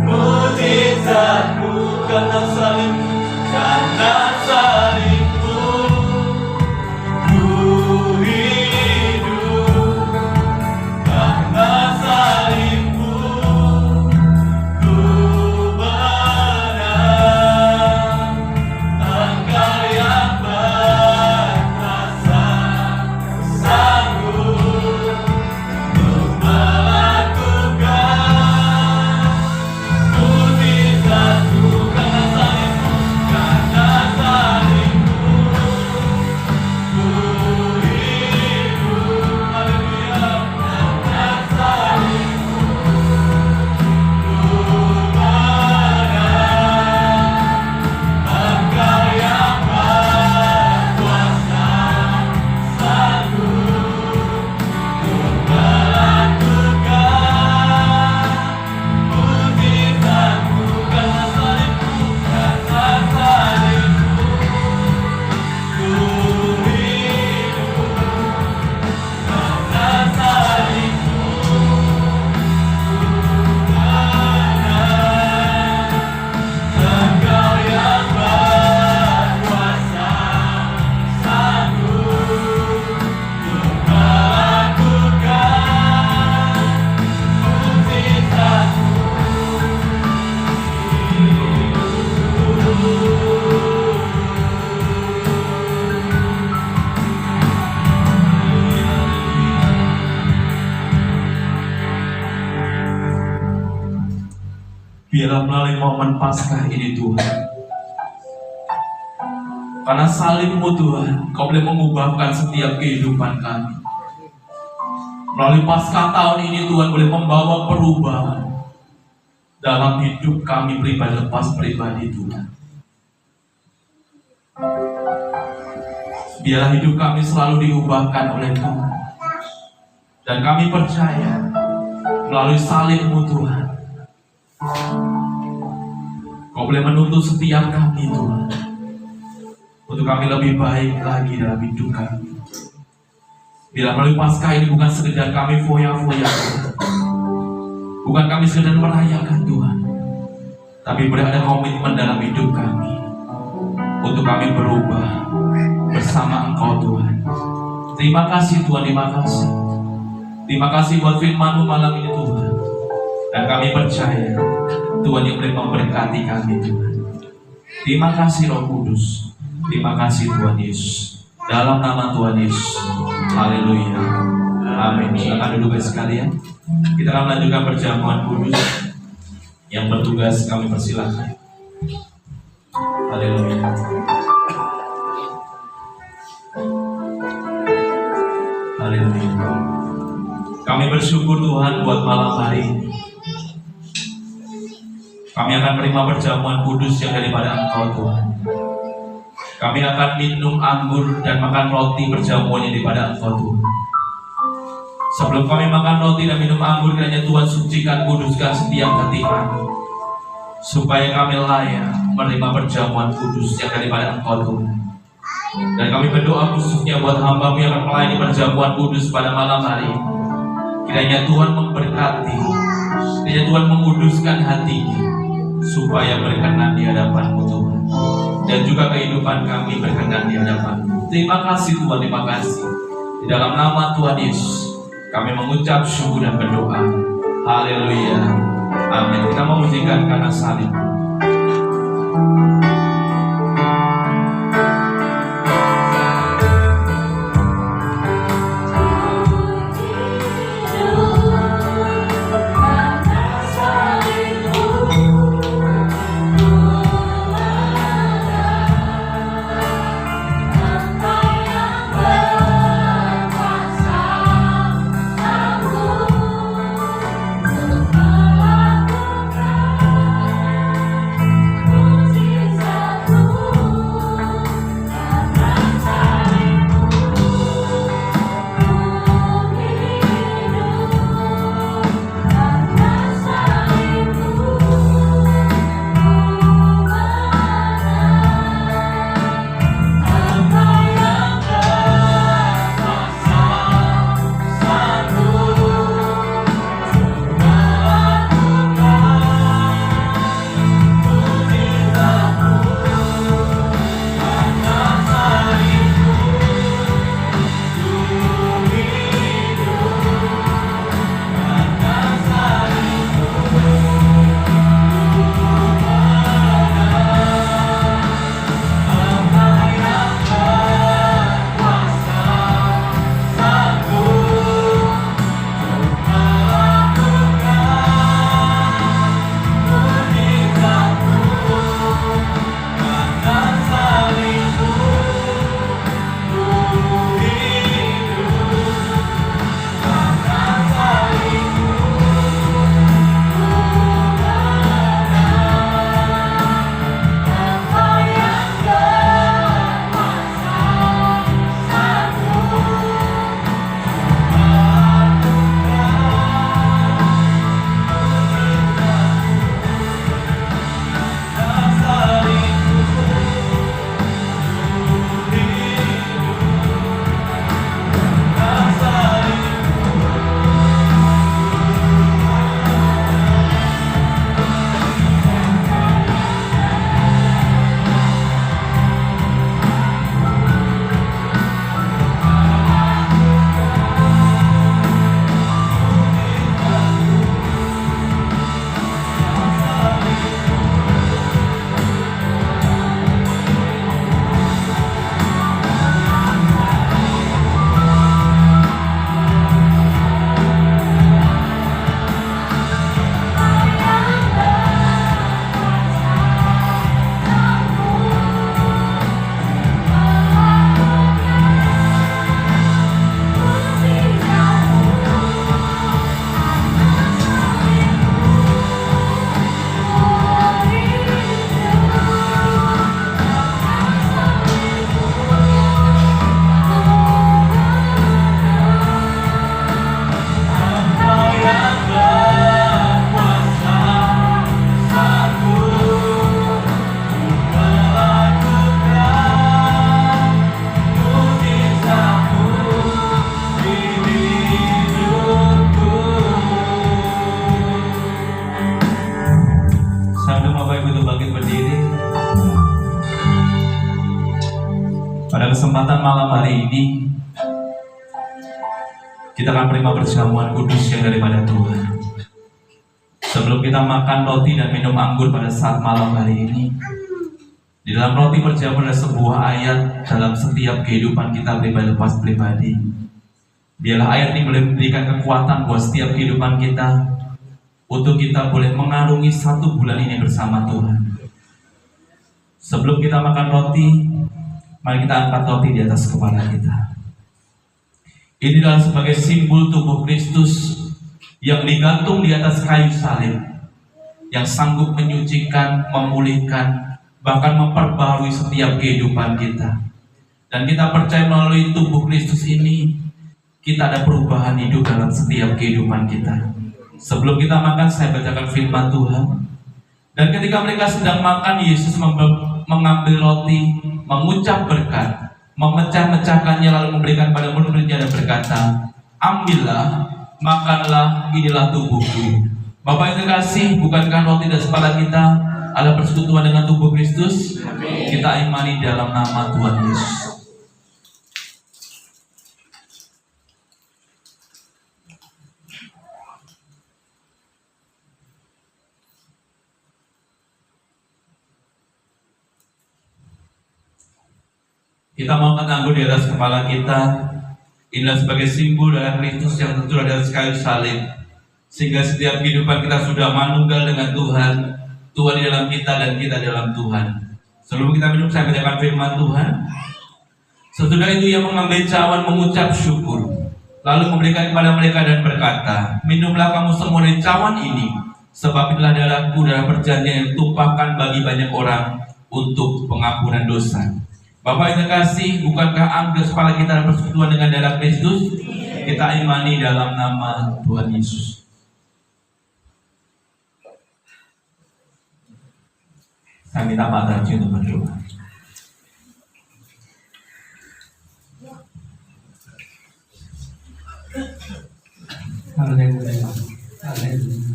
mukjizat-Mu. Karena salib-Mu, karena salib-Mu ku hidup, karena salib-Mu ku menang. Engkau yang berkuasa, sanggup untuk melakukan mukjizat-Mu. Karena salib-Mu, karena salib-Mu ku hidup. Haleluya. Karena salib-Mu ku menang. Engkau yang berkuasa, sanggup untuk melakukan mukjizat-Mu. Karena salib-Mu, karena salib-Mu ku hidup, karena salib-Mu ku menang. Engkau yang berkuasa, sanggup untuk melakukan mukjizat-Mu. Biarlah melalui momen Paskah ini Tuhan, karena salib-Mu Tuhan, Kau boleh mengubahkan setiap kehidupan kami. Melalui Paskah tahun ini Tuhan boleh membawa perubahan dalam hidup kami pribadi lepas pribadi Tuhan. Biarlah hidup kami selalu diubahkan oleh Tuhan. Dan kami percaya melalui salib-Mu Tuhan, Kau boleh menuntun setiap kami Tuhan, untuk kami lebih baik lagi dalam hidup kami. Bila melalui Paskah ini bukan sekedar kami foya-foya Tuhan, bukan kami sekedar merayakan Tuhan, tapi boleh ada komitmen dalam hidup kami untuk kami berubah bersama Engkau Tuhan. Terima kasih Tuhan, terima kasih. Terima kasih buat firman-Mu malam ini Tuhan. Dan kami percaya Tuhan yang boleh memberkati kami Tuhan. Terima kasih Roh Kudus. Terima kasih Tuhan Yesus. Dalam nama Tuhan Yesus. Haleluya. Amin. Silakan duduk sekalian. Kita akan melanjutkan perjamuan kudus. Yang bertugas kami persilakan. Haleluya. Haleluya. Kami bersyukur Tuhan buat malam hari ini. Kami akan menerima perjamuan kudus yang daripada Engkau Tuhan. Kami akan minum anggur dan makan roti perjamuannya daripada Engkau Tuhan. Sebelum kami makan roti dan minum anggur, kiranya Tuhan sucikan, kuduskan setiap hati kami, supaya kami layak menerima perjamuan kudus yang daripada Engkau Tuhan. Dan kami berdoa khususnya buat hamba-Mu yang akan melayani perjamuan kudus pada malam hari ini. Kiranya Tuhan memberkati, kiranya Tuhan menguduskan hatinya, supaya berkenan di hadapan-Mu Tuhan, dan juga kehidupan kami berkenan di hadapan-Mu. Terima kasih Tuhan, terima kasih. Di dalam nama Tuhan Yesus kami mengucap syukur dan berdoa. Haleluya. Amin. Kita memujikan karena salib. Pada kesempatan malam hari ini, kita akan menerima perjamuan kudus yang daripada Tuhan. Sebelum kita makan roti dan minum anggur pada saat malam hari ini, di dalam roti perjamuan ada sebuah ayat dalam setiap kehidupan kita pribadi. Biarlah ayat ini boleh memberikan kekuatan buat setiap kehidupan kita, untuk kita boleh mengarungi 1 bulan ini bersama Tuhan. Sebelum kita makan roti, mari kita angkat roti di atas kepala kita. Ini adalah sebagai simbol tubuh Kristus yang digantung di atas kayu salib, yang sanggup menyucikan, memulihkan, bahkan memperbarui setiap kehidupan kita. Dan kita percaya melalui tubuh Kristus ini, kita ada perubahan hidup dalam setiap kehidupan kita. Sebelum kita makan, saya bacakan firman Tuhan. Dan ketika mereka sedang makan, Yesus mengambil roti, mengucap berkat, memecah-mecahkannya, lalu memberikan pada murid-muridnya dan berkata, ambillah, makanlah, inilah tubuhku. Bapak yang terkasih, bukankah roti dan sepadan kita adalah persekutuan dengan tubuh Kristus? Kita imani dalam nama Tuhan Yesus. Kita mau anggur di atas kepala kita. Inilah sebagai simbol darah Kristus yang tercurah dari kayu salib, sehingga setiap kehidupan kita sudah manunggal dengan Tuhan. Tuhan di dalam kita dan kita dalam Tuhan. Sebelum kita minum, saya bacakan firman Tuhan. Sesudah itu ia mengambil cawan, mengucap syukur, lalu memberikan kepada mereka dan berkata, minumlah kamu semua dari cawan ini, sebab inilah darahku, darah perjanjian yang ditumpahkan bagi banyak orang untuk pengampunan dosa. Bapak yang terkasih, bukankah anggur kepala kita bersekutuan dengan darah Kristus? Kita imani dalam nama Tuhan Yesus. Saya minta Pak Tarji untuk berdoa. Haleluya, haleluya.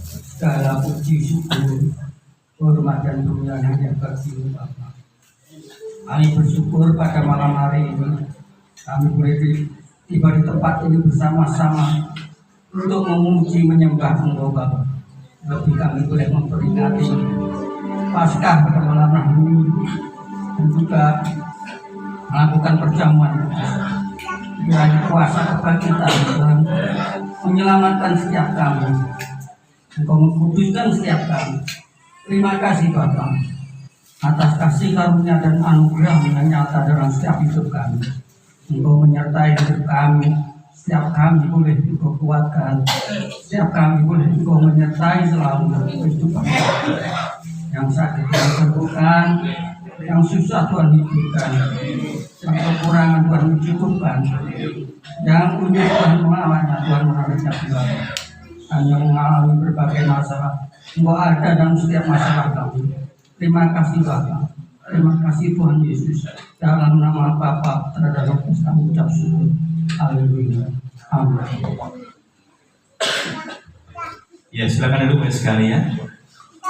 Segala puji syukur, hormat dan kemuliaan hanya bagi Bapa. Kami bersyukur pada malam hari ini kami boleh tiba di tempat ini bersama-sama untuk memuji menyembah Engkau Bapa. Lebih kami boleh memperingati Paskah pada malam hari ini dan juga melakukan perjamuan. Kiranya kuasa kebangkitan Tuhan menyelamatkan setiap kami. Engkau mengkuduskan setiap kami. Terima kasih Bapa atas kasih karunia dan anugerah yang nyata dalam setiap hidup kami. Engkau menyertai hidup kami. Setiap kami boleh Engkau kuatkan. Setiap kami boleh Engkau menyertai selalu dalam kehidupan kami. Yang sakit Tuhan sembuhkan, yang susah Tuhan hidupkan, yang kekurangan Tuhan mencukupkan, yang unik Tuhan melawannya, Tuhan menariknya kembali. Hanya mengalami berbagai masalah, Engkau ada dalam setiap masalah kami. Terima kasih Bapa, terima kasih Tuhan Yesus. Dalam nama Bapa terhadap kami ucap syukur. Haleluya. Amin. Ya, silakan duduk sekalian.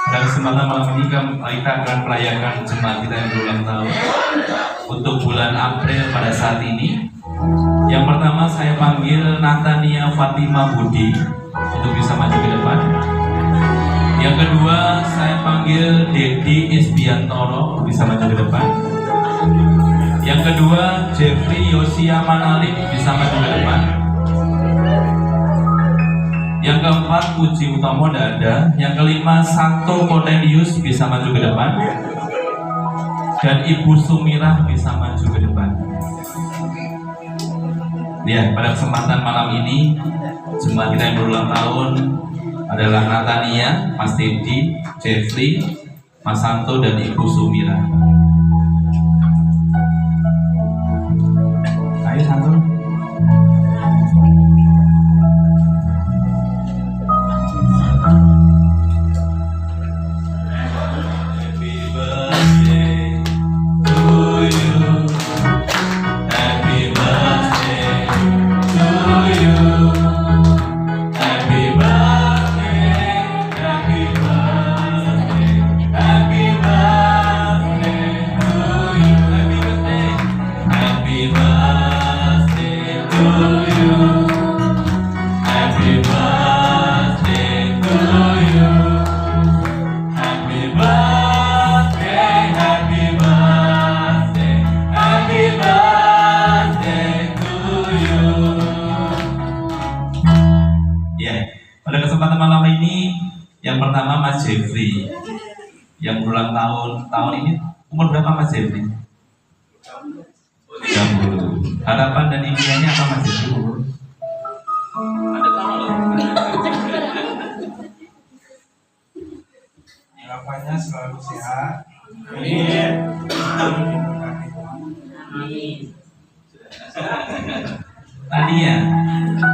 Pada kesempatan malam ini kita akan merayakan jemaat kita yang berulang tahun untuk bulan April pada saat ini. Yang pertama saya panggil Natania Fatima Budi untuk bisa maju ke depan. Yang kedua saya panggil Dedi Isbiantoro untuk bisa maju ke depan. Yang kedua Jeffrey Yosia Manalik bisa maju ke depan. Yang keempat Puji Utomo Dada. Yang kelima Santo Cornelius bisa maju ke depan. Dan Ibu Sumirah bisa maju ke depan. Ya, pada kesempatan malam ini jemaat kita yang berulang tahun adalah Natania, Mas Dedi, Jeffrey, Mas Santo, dan Ibu Sumirah. Ayo Santo. Pada kesempatan malam ini, yang pertama Mas Jeffrey yang berulang tahun ini. Umur berapa Mas Jeffrey? 30. Harapan dan impiannya apa Mas Jeffrey? Harapannya selalu sehat, Tania.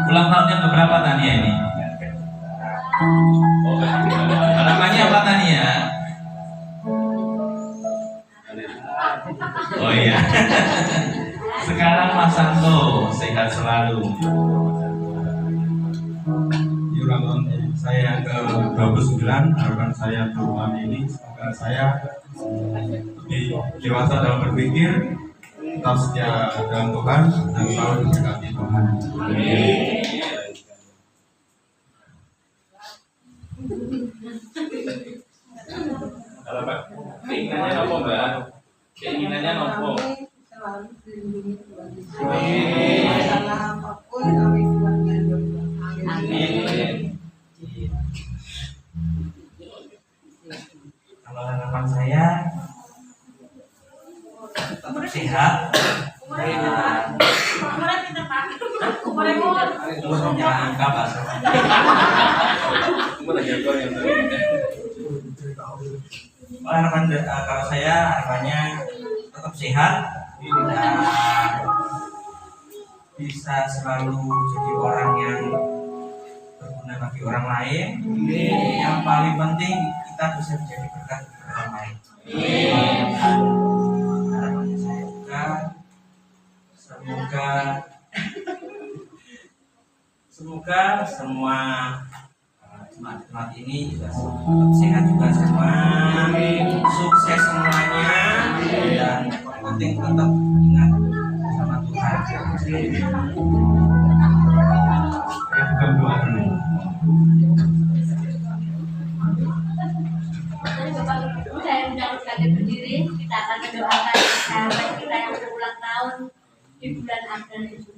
Ulang tahunnya keberapa Tania ini? Namanya apa Tania? Oh iya. Sekarang Mas Santo, sehat selalu. Ulang tahun saya ke 29, harapan saya tahun ini semoga saya lebih dewasa dalam berpikir, tetap setia dalam Tuhan dan selalu diberkati Tuhan. Halo Pak, keinginannya apa Mbak? Keinginannya apa? Selalu dilindungi Tuhan. Amin. Masalah apapun kami keluarga Tuhan. Amin. Kalau harapan saya tetap sehat, umurnya angka bahasa. Kalau saya harapannya tetap sehat dan bisa selalu jadi orang yang berguna bagi orang lain. Yang paling penting kita bisa menjadi berkat bagi orang lain. Harapannya saya juga semoga semua jemaat ini juga tetap sehat juga semua, sukses semuanya, dan yang penting tetap ingat sama Tuhan. Bukan doa dulu. Bapak Ibu, saya undang sekali berdiri. Kita akan mendoakan sahabat kita yang berulang tahun di bulan April itu.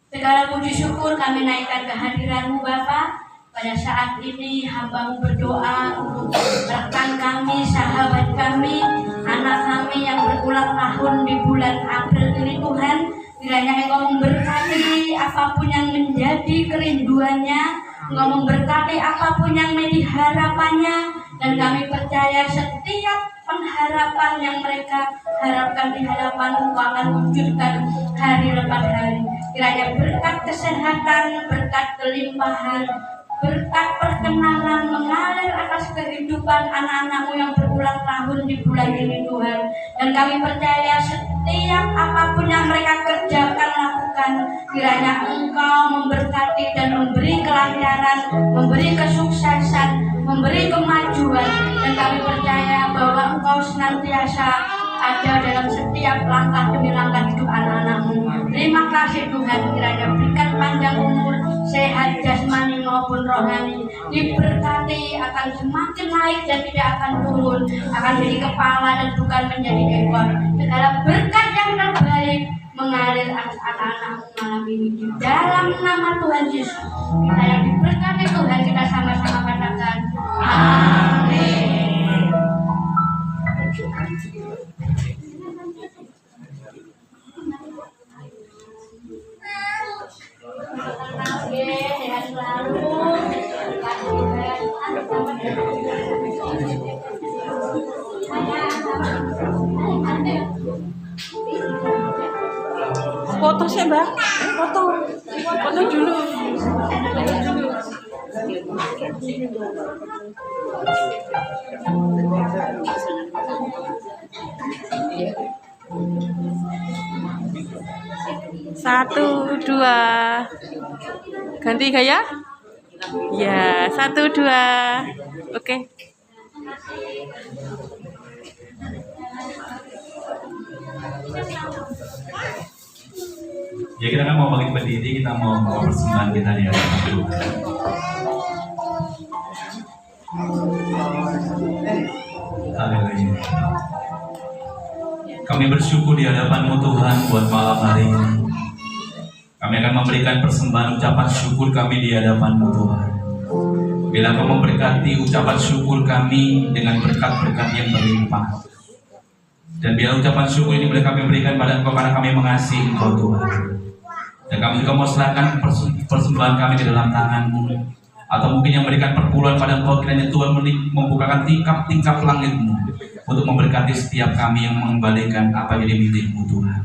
Segala puji syukur kami naikkan kehadiran-Mu Bapa. Pada saat ini hamba-Mu berdoa untuk rekan kami, sahabat kami, anak kami yang berulang tahun di bulan April ini Tuhan. Kiranya Engkau memberkati apapun yang menjadi kerinduannya, Engkau memberkati apapun yang menjadi harapannya, dan kami percaya setiap pengharapan yang mereka harapkan di hadapan Engkau akan wujudkan hari lepas hari. Kiranya berkat kesehatan, berkat kelimpahan, berkat perkenanan mengalir atas kehidupan anak-anak-Mu yang berulang tahun di bulan ini Tuhan. Dan kami percaya setiap apapun yang mereka kerjakan, lakukan, kiranya Engkau memberkati dan memberi kelancaran, memberi kesuksesan, memberi kemajuan. Dan kami percaya bahwa Engkau senantiasa ada dalam setiap langkah demi langkah hidup anak-anak-Mu. Terima kasih Tuhan, kiranya berikan panjang umur, sehat jasmani maupun rohani, diberkati, akan semakin naik dan tidak akan turun, akan menjadi kepala dan bukan menjadi ekor. Segala berkat yang terbaik mengalir atas anak-anak-Mu malam ini di dalam nama Tuhan Yesus. Kita yang diberkati Tuhan, kita sama-sama katakan amin. Sehat selalu. Foto sih Mbak, foto dulu. Satu, dua, ganti gaya? Ya, 1, 2, oke. Ya kita kan mau balik berdiri, kita mau bawa persembahan kita di hadapan Tuhan. Haleluya. Kami bersyukur di hadapan-Mu Tuhan buat malam hari ini. Kami akan memberikan persembahan ucapan syukur kami di hadapan-Mu Tuhan. Bila Kau memberkati ucapan syukur kami dengan berkat-berkat yang berlimpah. Dan biar ucapan syukur ini boleh kami berikan pada Engkau karena kami mengasihi Engkau Tuhan. Dan kami juga mau serahkan persembahan kami di dalam tangan-Mu. Atau mungkin yang memberikan perpuluhan pada Engkau, kiranya Tuhan membukakan tingkap-tingkap langit-Mu untuk memberkati setiap kami yang mengembalikan apa yang milik-Mu Tuhan.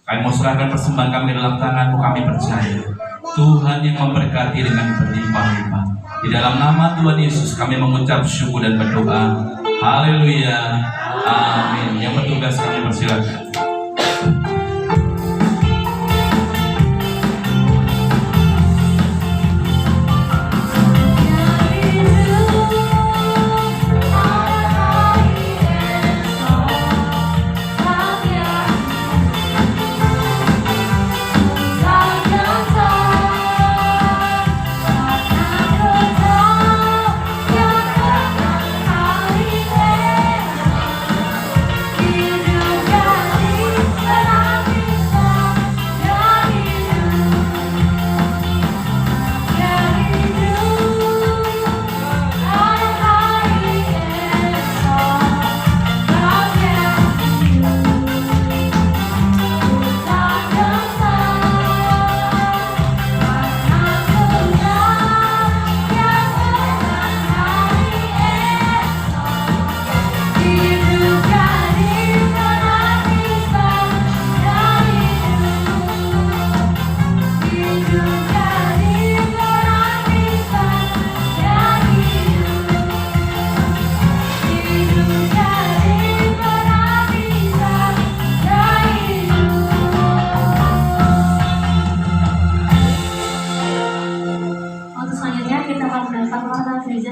Kami mau serahkan persembahan kami dalam tangan-Mu. Kami percaya Tuhan yang memberkati dengan berlimpah-limpah. Di dalam nama Tuhan Yesus kami mengucap syukur dan berdoa. Haleluya. Amin. Yang bertugas kami persilakan.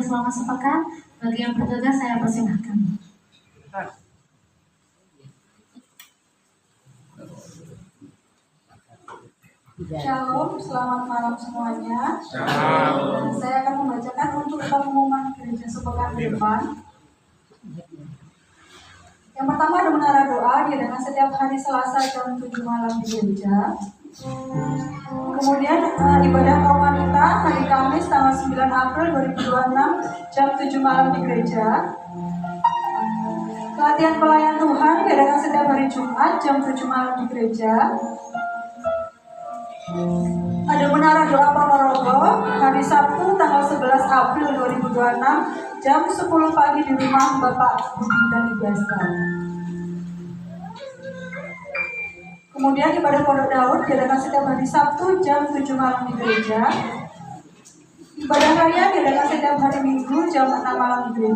Selama sepekan, bagi yang bertugas saya persilahkan. Shalom, selamat malam semuanya. Dan saya akan membacakan untuk pengumuman gereja sepekan ke depan. Yang pertama ada menara doa diadakan setiap hari Selasa jam 7 malam di gereja. Kemudian ibadah kaum wanita hari Kamis tanggal 9 April 2026 jam 7 malam di gereja. Pelatihan pelayan Tuhan diadakan setiap hari Jumat jam 7 malam di gereja. Ada menara doa Ponorogo hari Sabtu tanggal 11 April 2026 jam 10 pagi di rumah Bapak Budi dan Ibu Esther. Kemudian ibadah Pondok Daud diadakan setiap hari Sabtu jam 7 malam di gereja. Ibadah harian diadakan setiap hari Minggu jam 6 malam di gereja.